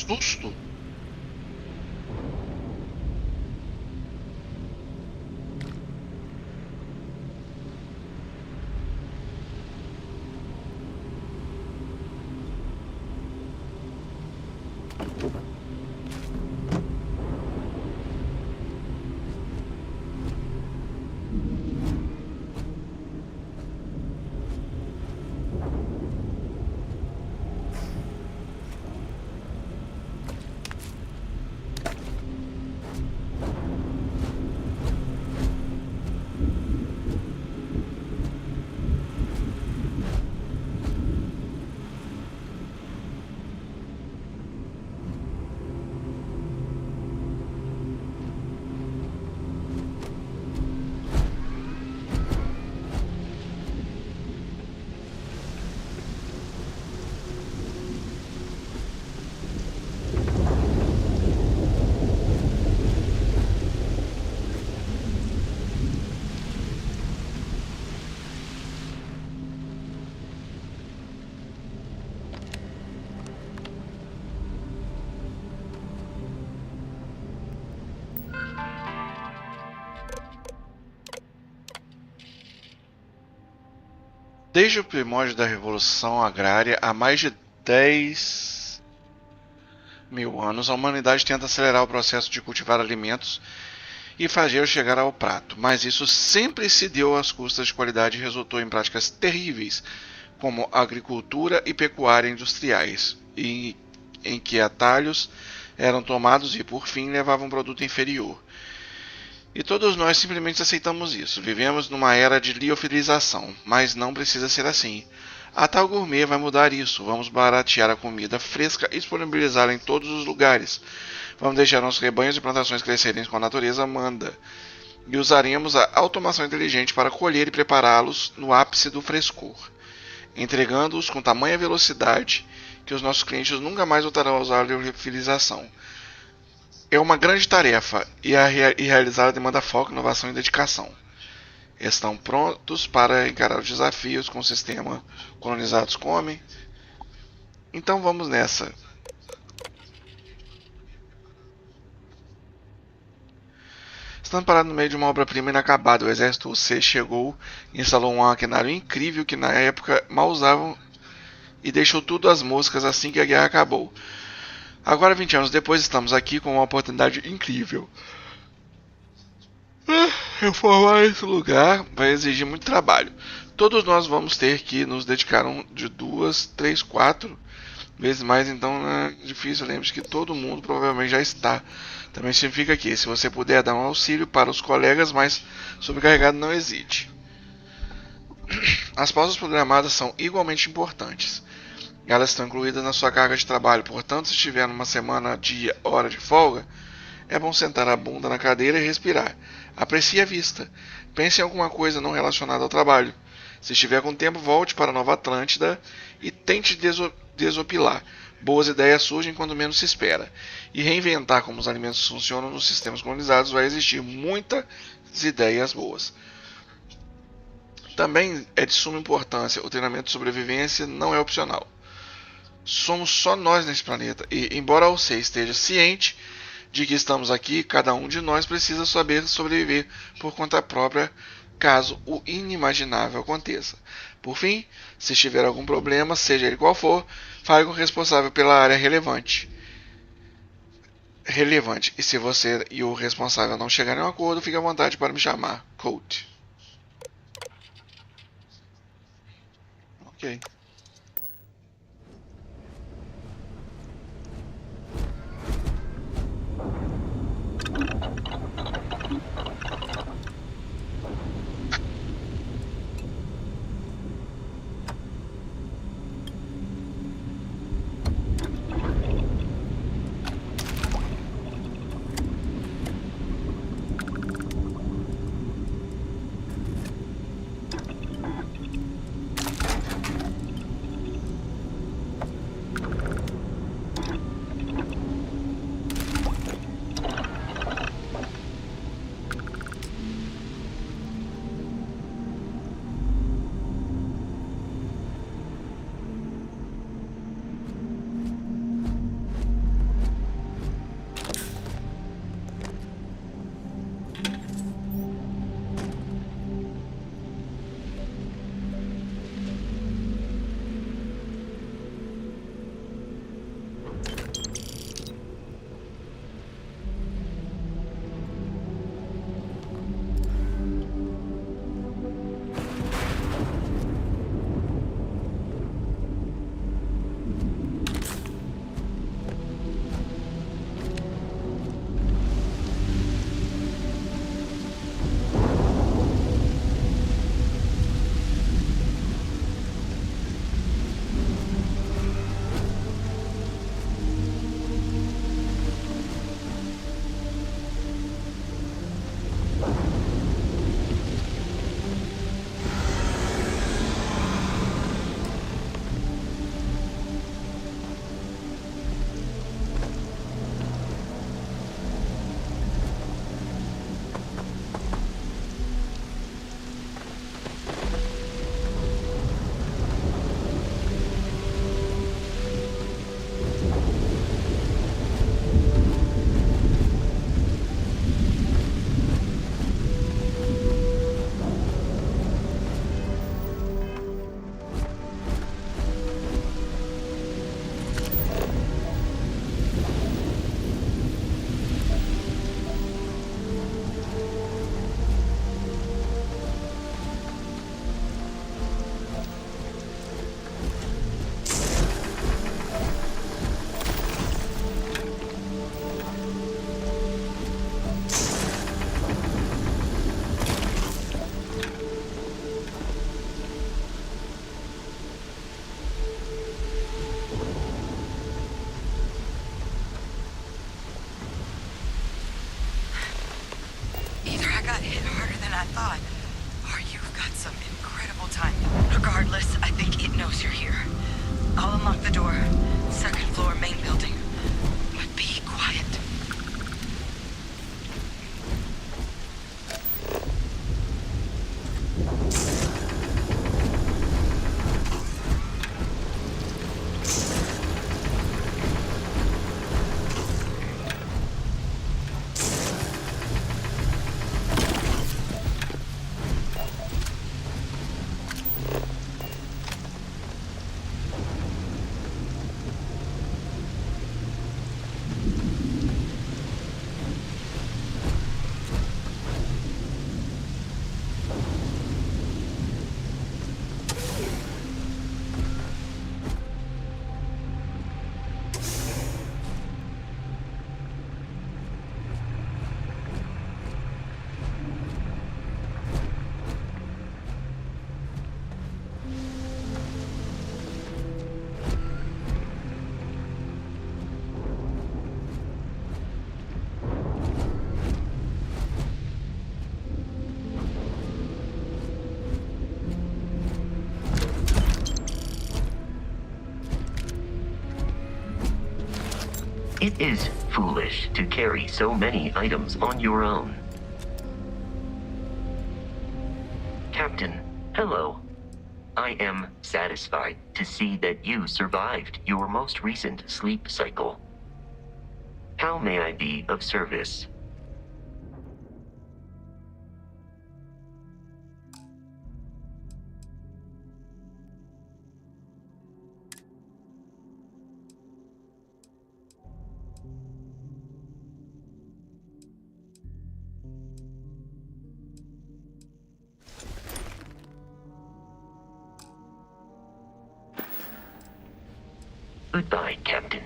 Susto? Desde o primórdio da Revolução Agrária, há mais de 10.000 anos, a humanidade tenta acelerar o processo de cultivar alimentos e fazer chegar ao prato, mas isso sempre se deu às custas de qualidade e resultou em práticas terríveis, como agricultura e pecuária industriais, em que atalhos eram tomados e, por fim, levavam um produto inferior. E todos nós simplesmente aceitamos isso. Vivemos numa era de liofilização, mas não precisa ser assim. A tal gourmet vai mudar isso. Vamos baratear a comida fresca e disponibilizá-la em todos os lugares. Vamos deixar nossos rebanhos e plantações crescerem como a natureza manda. E usaremos a automação inteligente para colher e prepará-los no ápice do frescor, entregando-os com tamanha velocidade que os nossos clientes nunca mais voltarão a usar a liofilização. É uma grande tarefa e realizá-la demanda foco, inovação e dedicação. Estão prontos para encarar os desafios que o sistema colonizados come? Então vamos nessa. Estando parado no meio de uma obra-prima inacabada, o exército UC chegou e instalou um maquinário incrível que na época mal usavam e deixou tudo às moscas assim que a guerra acabou. Agora, 20 anos depois, estamos aqui com uma oportunidade incrível. Reformar esse lugar vai exigir muito trabalho. Todos nós vamos ter que nos dedicar de 2, 3, 4 vezes mais, então é difícil. Lembre-se que todo mundo provavelmente já está. Também significa que, se você puder dar um auxílio para os colegas mais sobrecarregados, não hesite. As pausas programadas são igualmente importantes. Elas estão incluídas na sua carga de trabalho, portanto, se estiver numa semana, dia, hora de folga, é bom sentar a bunda na cadeira e respirar. Aprecie a vista. Pense em alguma coisa não relacionada ao trabalho. Se estiver com tempo, volte para Nova Atlântida e tente desopilar. Boas ideias surgem quando menos se espera. E reinventar como os alimentos funcionam nos sistemas colonizados vai existir muitas ideias boas. Também é de suma importância, o treinamento de sobrevivência não é opcional. Somos só nós nesse planeta, e embora você esteja ciente de que estamos aqui, cada um de nós precisa saber sobreviver por conta própria, caso o inimaginável aconteça. Por fim, se tiver algum problema, seja ele qual for, fale com o responsável pela área relevante. E se você e o responsável não chegarem a um acordo, fique à vontade para me chamar. Coach. Ok. thought. Or you've got some incredible timing. Regardless, I think it knows you're here. I'll unlock the door. Second floor, main building. But be quiet. It is foolish to carry so many items on your own. Captain, hello. I am satisfied to see that you survived your most recent sleep cycle. How may I be of service? Goodbye, Captain.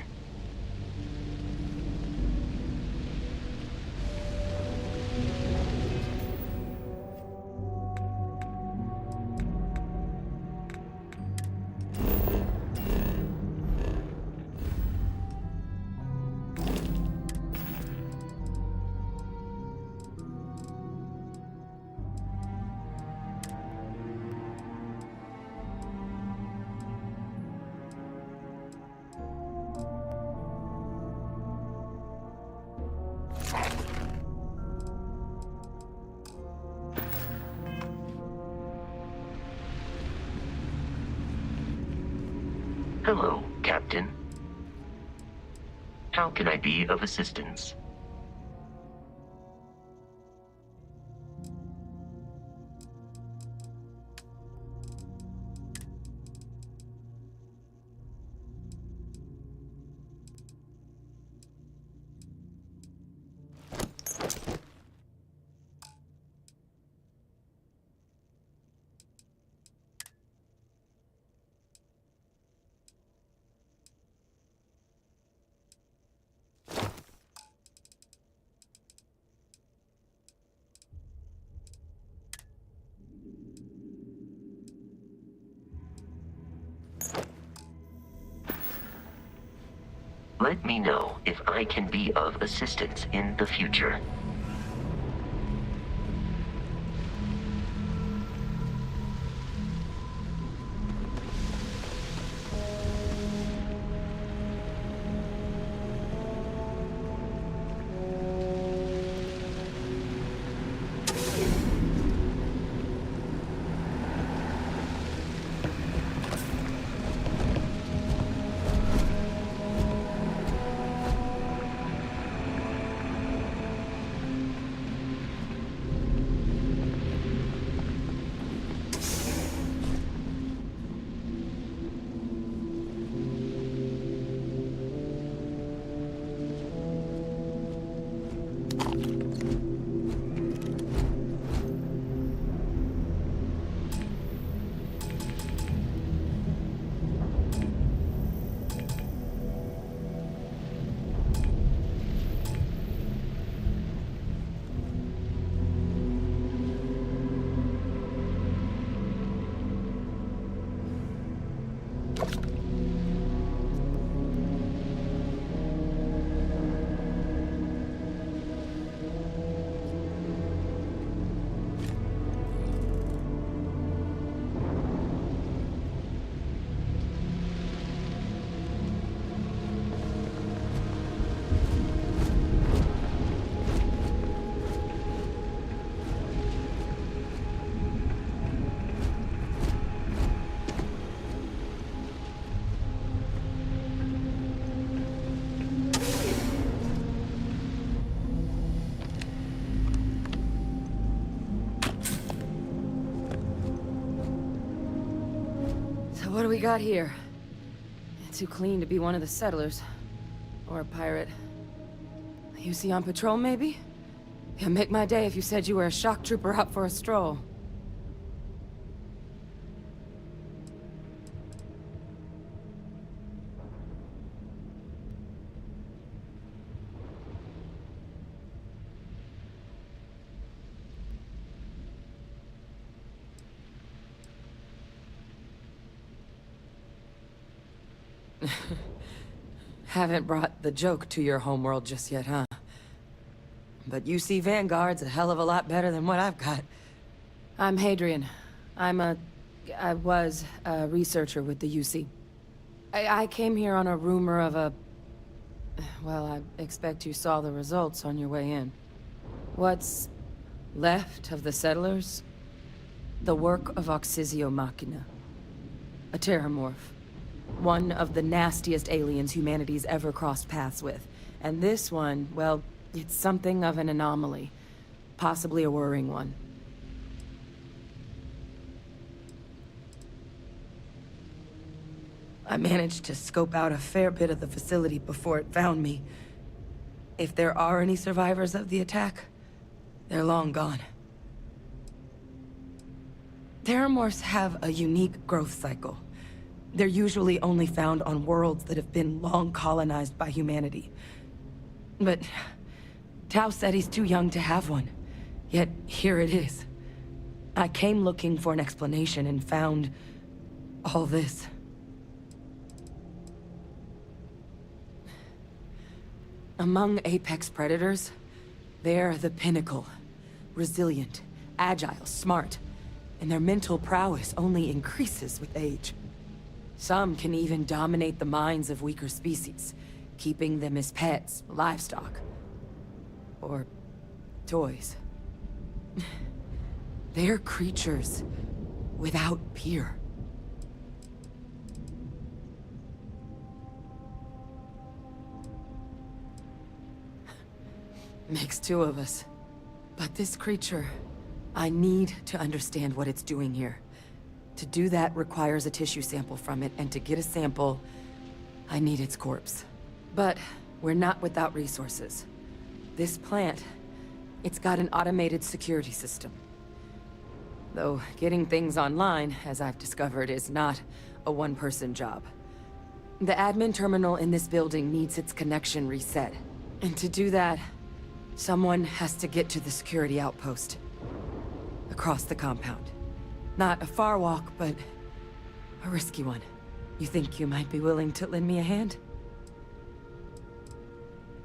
Hello, Captain. How can I be of assistance? Let me know if I can be of assistance in the future. What do we got here? Too clean to be one of the settlers. Or a pirate. You see on patrol, maybe? It'd make my day if you said you were a shock trooper out for a stroll. Haven't brought the joke to your homeworld just yet, huh? But UC Vanguard's a hell of a lot better than what I've got. I'm Hadrian. I was a researcher with the UC. I came here on a rumor of a Well, I expect you saw the results on your way in. What's left of the settlers? The work of Oxysio Machina. A terramorph. One of the nastiest aliens humanity's ever crossed paths with. And this one, well, it's something of an anomaly. Possibly a worrying one. I managed to scope out a fair bit of the facility before it found me. If there are any survivors of the attack, they're long gone. Terramorphs have a unique growth cycle. They're usually only found on worlds that have been long colonized by humanity. But Tau said he's too young to have one. Yet here it is. I came looking for an explanation and found all this. Among apex predators, they're the pinnacle. Resilient, agile, smart, and their mental prowess only increases with age. Some can even dominate the minds of weaker species, keeping them as pets, livestock, or toys. They're creatures without peer. Makes two of us. But this creature, I need to understand what it's doing here. To do that requires a tissue sample from it, and to get a sample, I need its corpse. But we're not without resources. This plant, it's got an automated security system. Though getting things online, as I've discovered, is not a one-person job. The admin terminal in this building needs its connection reset. And to do that, someone has to get to the security outpost. Across the compound. Not a far walk, but a risky one. You think you might be willing to lend me a hand?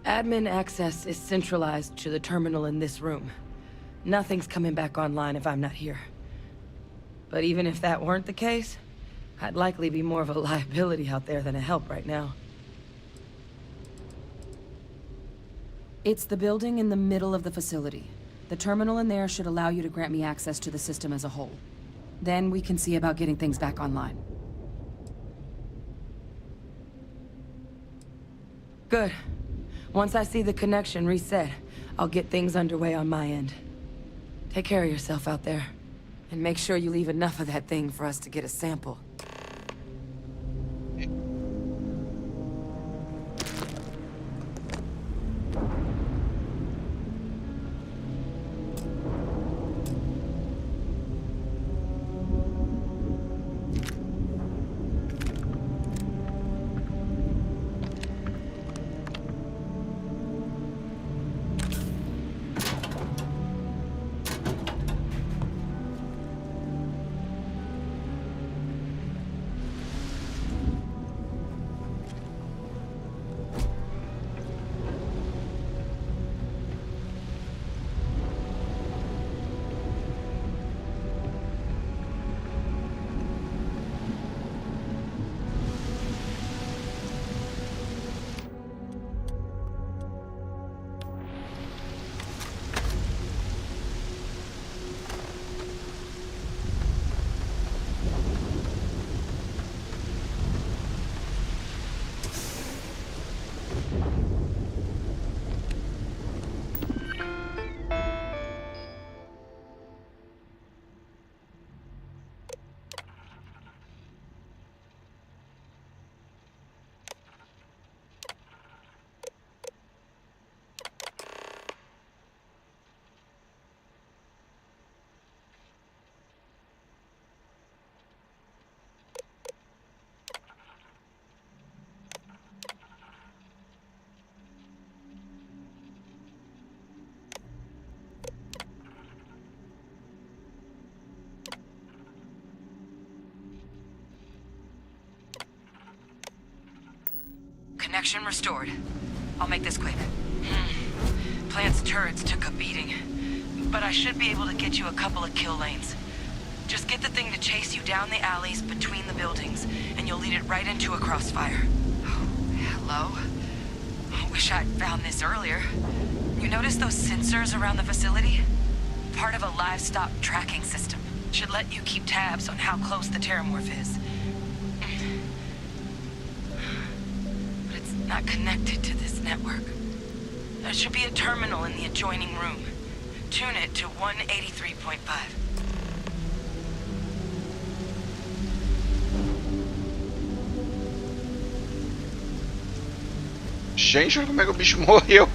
Admin access is centralized to the terminal in this room. Nothing's coming back online if I'm not here. But even if that weren't the case, I'd likely be more of a liability out there than a help right now. It's the building in the middle of the facility. The terminal in there should allow you to grant me access to the system as a whole. Then we can see about getting things back online. Good. Once I see the connection reset, I'll get things underway on my end. Take care of yourself out there. And make sure you leave enough of that thing for us to get a sample. Connection restored. I'll make this quick. Plant's turrets took a beating, but I should be able to get you a couple of kill lanes. Just get the thing to chase you down the alleys between the buildings, and you'll lead it right into a crossfire. Oh, hello? Wish I'd found this earlier. You notice those sensors around the facility? Part of a livestock tracking system. Should let you keep tabs on how close the terramorph is. But it's not connected to this network. There should be a terminal in the adjoining room. Tune it to 183.5. Gente, olha como é que o bicho morreu.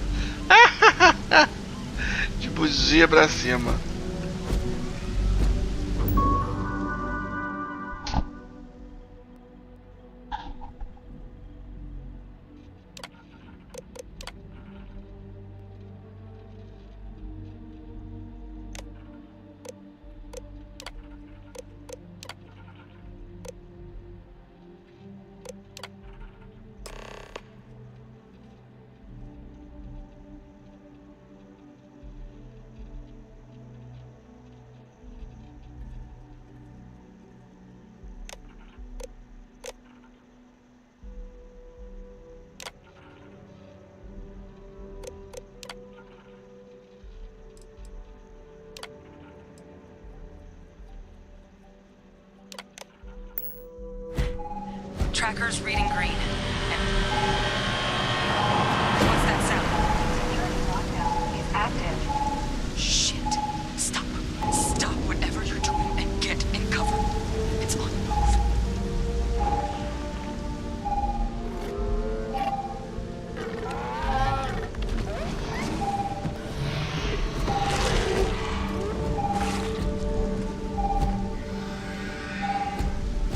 De buzia pra cima. Tracker's reading green. What's that sound? Security lockdown is active. Shit. Stop. Stop whatever you're doing and get in cover. It's on the move.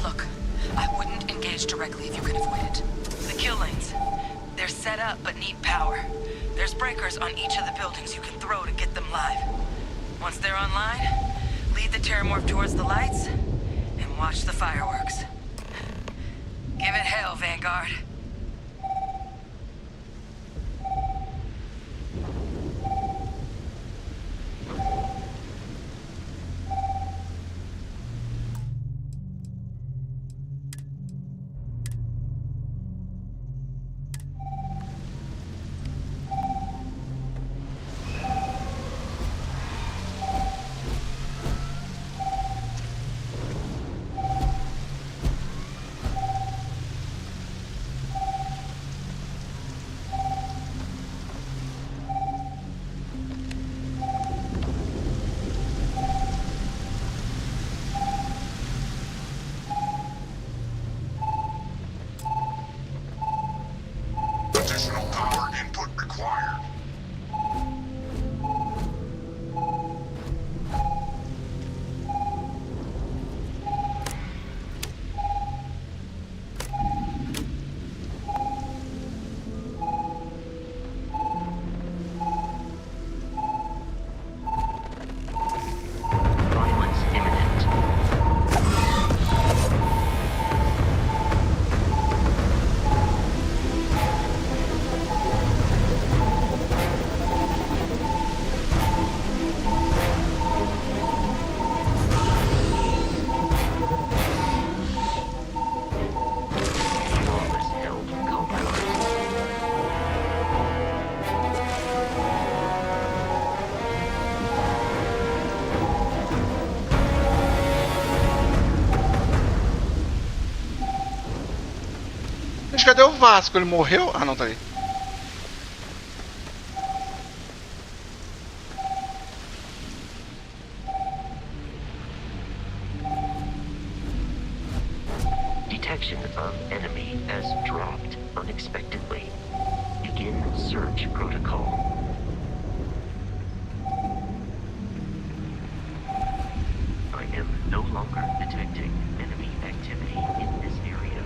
Look, I wouldn't engage directly if you could avoid it. The kill lanes. They're set up but need power. There's breakers on each of the buildings you can throw to get them live. Once they're online, lead the terramorph towards the lights and watch the fireworks. Give it hell, Vanguard. Additional power input required. Violence imminent. Flawless held compromised. Mas cadê o Vasco? Ele morreu? Ah, não, tá aí. Detection of enemy has dropped unexpectedly. Begin search protocol. I am no longer detecting enemy activity in this area.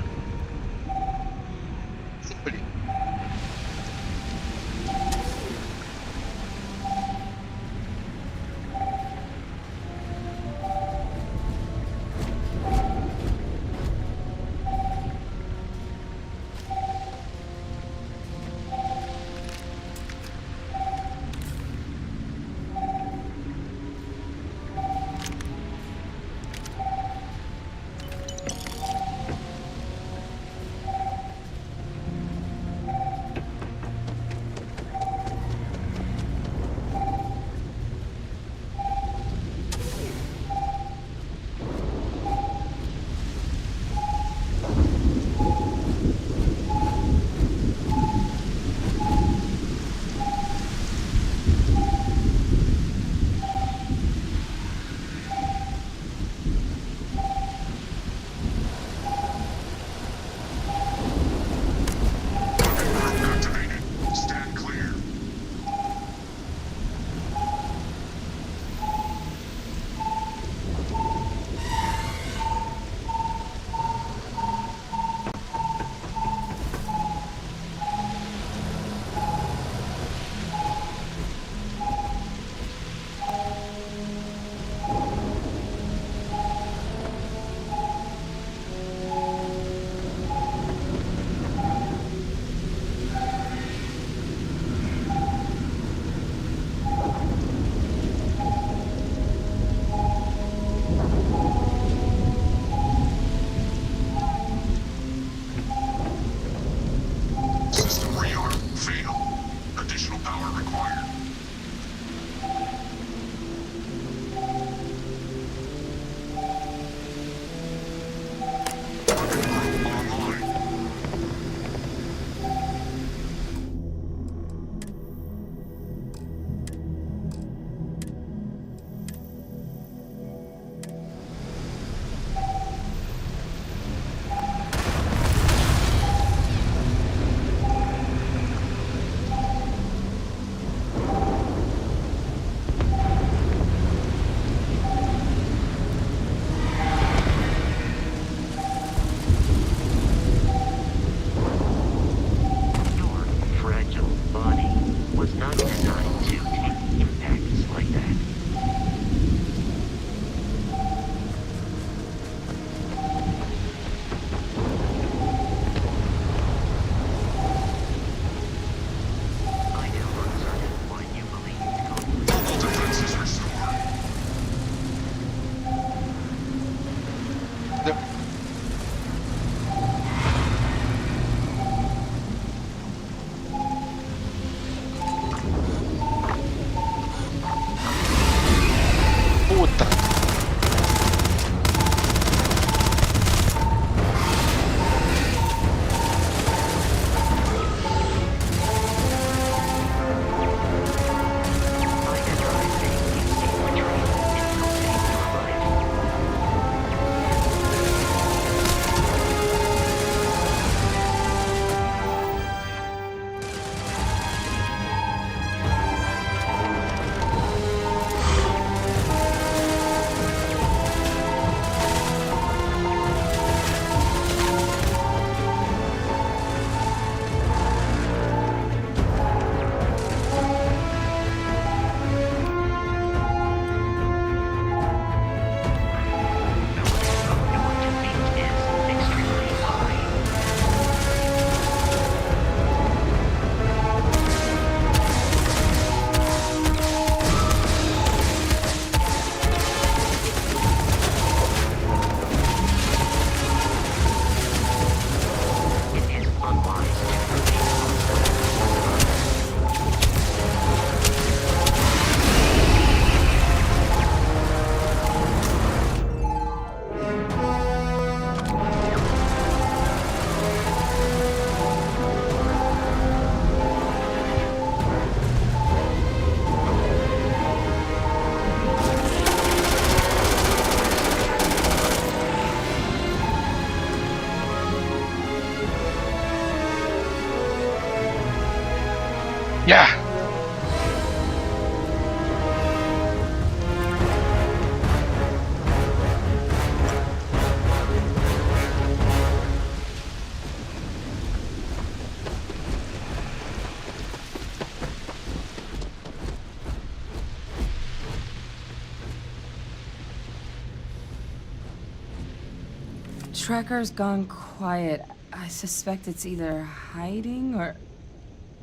tracker's gone quiet. I suspect it's either hiding or...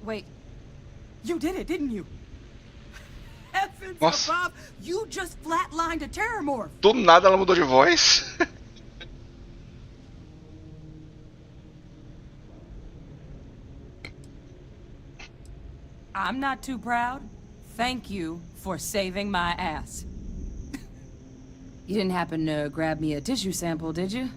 Wait. You did it, didn't you? Heavens above! You just flatlined a terramorph! Do nada ela mudou de voz. I'm not too proud. Thank you for saving my ass. You didn't happen to grab me a tissue sample, did you?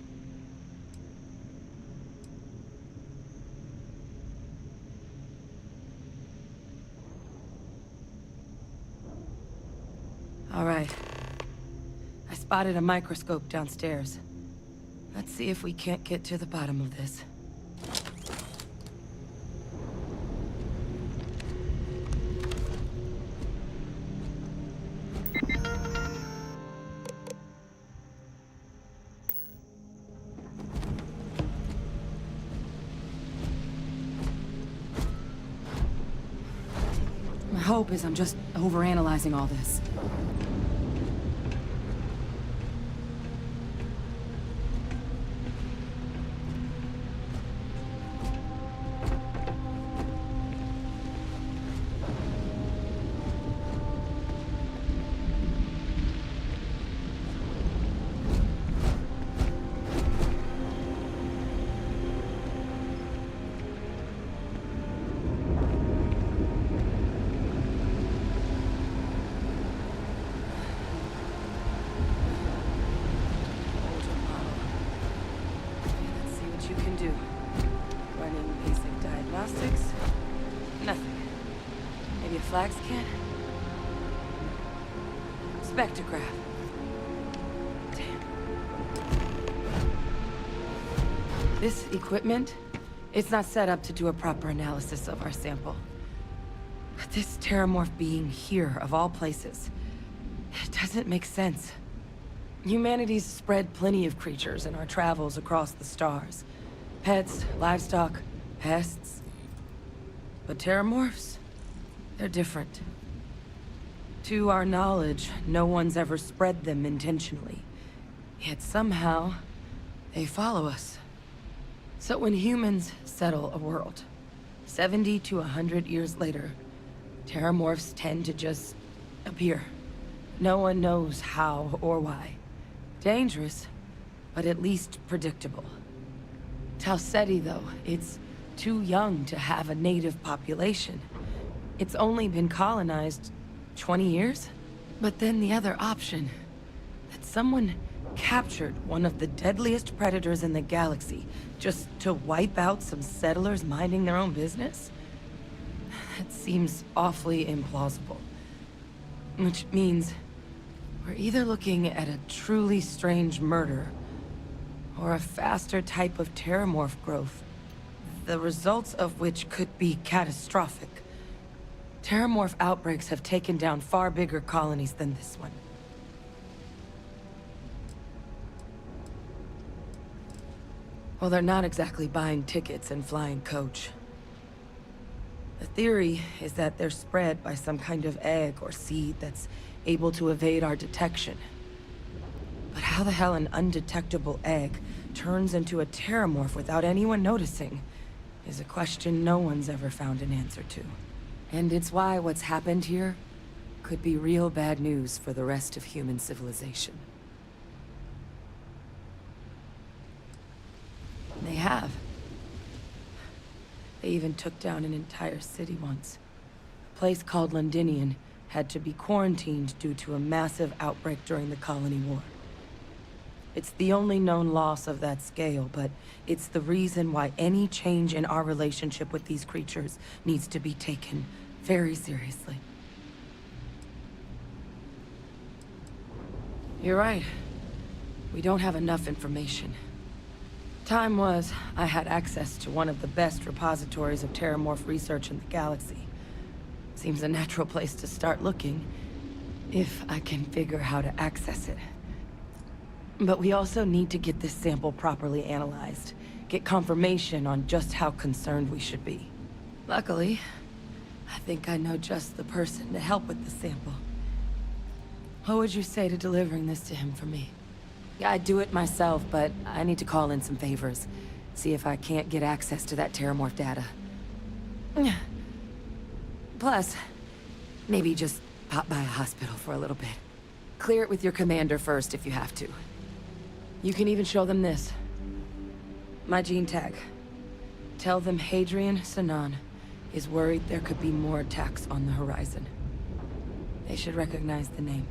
All right. I spotted a microscope downstairs. Let's see if we can't get to the bottom of this. My hope is I'm just overanalyzing all this. Flag scan? Spectrograph. Damn. This equipment, it's not set up to do a proper analysis of our sample. But this terramorph being here, of all places, it doesn't make sense. Humanity's spread plenty of creatures in our travels across the stars. Pets, livestock, pests. But terramorphs? They're different. To our knowledge, no one's ever spread them intentionally. Yet somehow, they follow us. So when humans settle a world, 70 to 100 years later, terramorphs tend to just appear. No one knows how or why. Dangerous, but at least predictable. Tau Ceti, though, it's too young to have a native population. It's only been colonized 20 years? But then the other option, that someone captured one of the deadliest predators in the galaxy just to wipe out some settlers minding their own business? That seems awfully implausible. Which means we're either looking at a truly strange murder or a faster type of terramorph growth, the results of which could be catastrophic. Terramorph outbreaks have taken down far bigger colonies than this one. Well, they're not exactly buying tickets and flying coach. The theory is that they're spread by some kind of egg or seed that's able to evade our detection. But how the hell an undetectable egg turns into a terramorph without anyone noticing is a question no one's ever found an answer to. And it's why what's happened here could be real bad news for the rest of human civilization. They have. They even took down an entire city once. A place called Londinium had to be quarantined due to a massive outbreak during the Colony War. It's the only known loss of that scale, but it's the reason why any change in our relationship with these creatures needs to be taken very seriously. You're right. We don't have enough information. Time was, I had access to one of the best repositories of terramorph research in the galaxy. Seems a natural place to start looking, if I can figure how to access it. But we also need to get this sample properly analyzed, get confirmation on just how concerned we should be. Luckily, I think I know just the person to help with the sample. What would you say to delivering this to him for me? I'd do it myself, but I need to call in some favors. See if I can't get access to that Terramorph data. Plus, maybe just pop by a hospital for a little bit. Clear it with your commander first if you have to. You can even show them this. My gene tag. Tell them Hadrian Sanan is worried there could be more attacks on the horizon. They should recognize the name.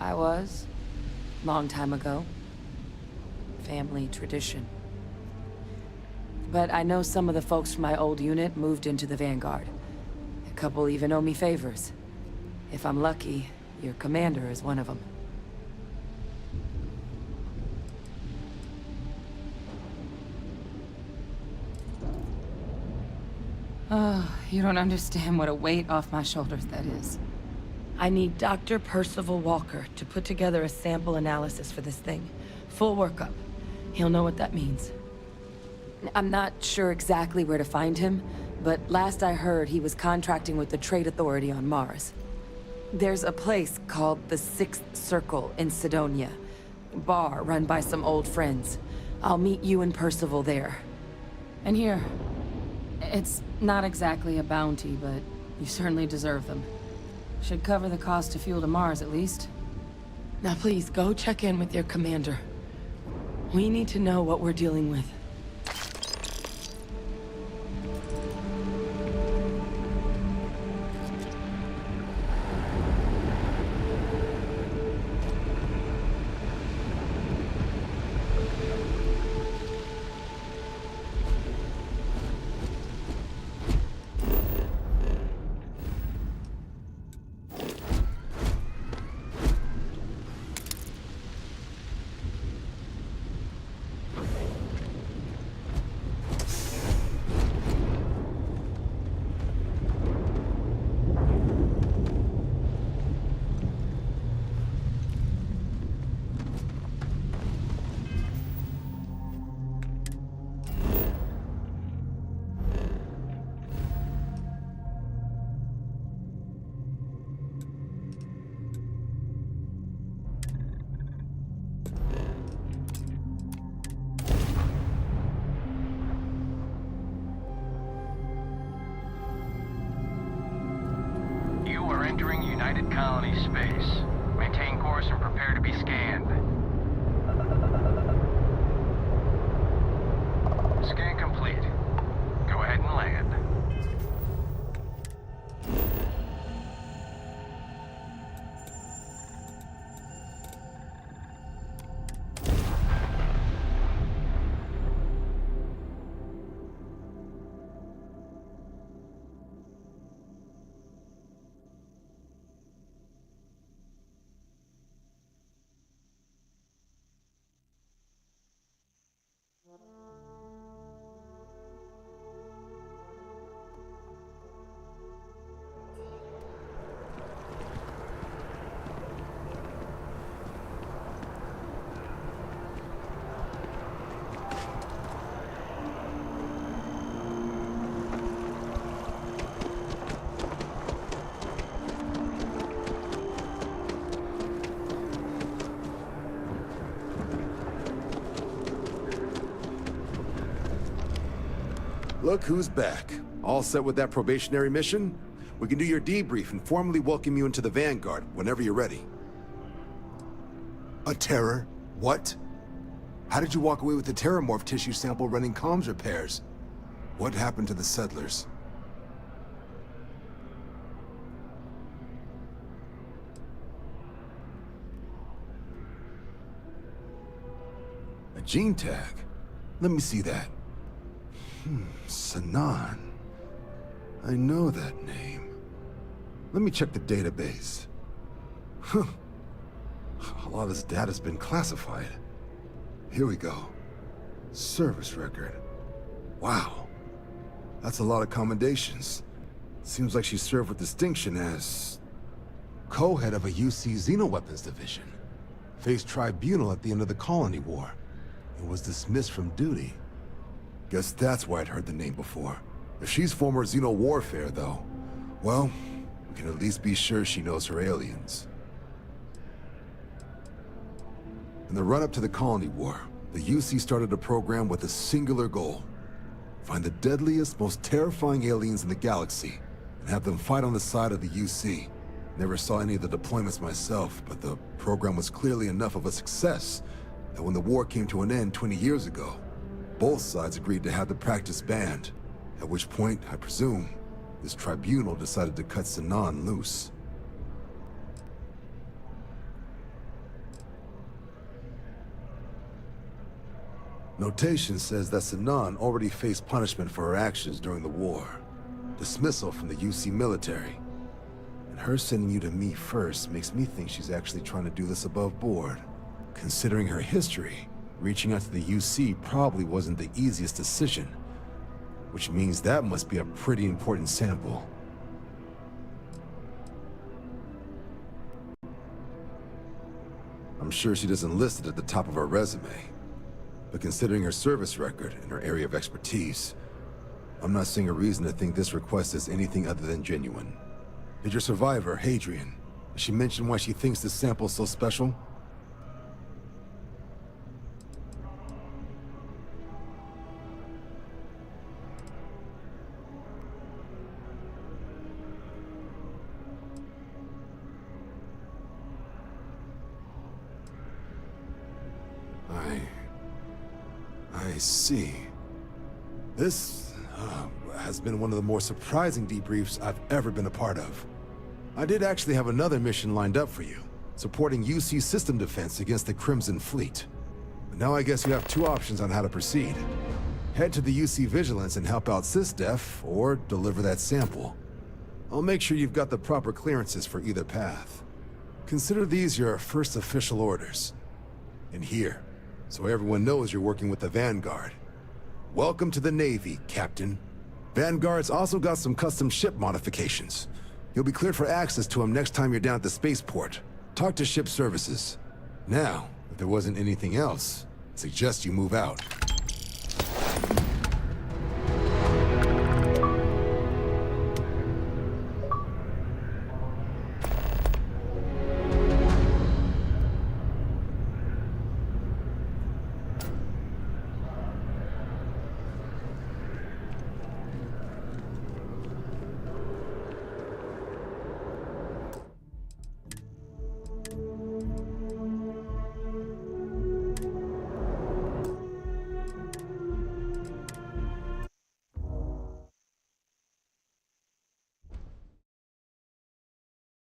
I was. Long time ago. Family tradition. But I know some of the folks from my old unit moved into the Vanguard. A couple even owe me favors. If I'm lucky, your commander is one of them. Oh, you don't understand what a weight off my shoulders that is. I need Dr. Percival Walker to put together a sample analysis for this thing. Full workup. He'll know what that means. I'm not sure exactly where to find him, but last I heard he was contracting with the Trade Authority on Mars. There's a place called the Sixth Circle in Sidonia. Bar run by some old friends. I'll meet you and Percival there. And here. It's not exactly a bounty, but you certainly deserve them. Should cover the cost to fuel to Mars, at least. Now please, go check in with your commander. We need to know what we're dealing with. Entering United Colony space. Maintain course and prepare to be scanned. Scan complete. Go ahead and land. Look who's back. All set with that probationary mission? We can do your debrief and formally welcome you into the Vanguard whenever you're ready. A terror? What? How did you walk away with the Terramorph tissue sample running comms repairs? What happened to the settlers? A gene tag? Let me see that. Sanan. I know that name. Let me check the database. Huh. A lot of this data's been classified. Here we go. Service record. Wow. That's a lot of commendations. Seems like she served with distinction as co-head of a UC Xenoweapons division. Faced tribunal at the end of the Colony War. And was dismissed from duty. Guess that's why I'd heard the name before. If she's former Xeno warfare, though, Well, we can at least be sure she knows her aliens. In the run-up to the Colony War, the UC started a program with a singular goal. Find the deadliest, most terrifying aliens in the galaxy, and have them fight on the side of the UC. Never saw any of the deployments myself, but the program was clearly enough of a success that when the war came to an end 20 years ago, both sides agreed to have the practice banned, at which point, I presume, this tribunal decided to cut Sinan loose. Notation says that Sinan already faced punishment for her actions during the war. Dismissal from the UC military. And her sending you to me first makes me think she's actually trying to do this above board. Considering her history, reaching out to the UC probably wasn't the easiest decision. Which means that must be a pretty important sample. I'm sure she doesn't list it at the top of her resume. But considering her service record and her area of expertise, I'm not seeing a reason to think this request is anything other than genuine. Did your survivor, Hadrian, did she mention why she thinks this sample's so special? I see. This has been one of the more surprising debriefs I've ever been a part of. I did actually have another mission lined up for you, supporting UC system defense against the Crimson Fleet. But now I guess you have two options on how to proceed. Head to the UC Vigilance and help out SysDef, or deliver that sample. I'll make sure you've got the proper clearances for either path. Consider these your first official orders. And here, so everyone knows you're working with the Vanguard. Welcome to the Navy, Captain. Vanguard's also got some custom ship modifications. You'll be cleared for access to them next time you're down at the spaceport. Talk to ship services. Now, if there wasn't anything else, I suggest you move out.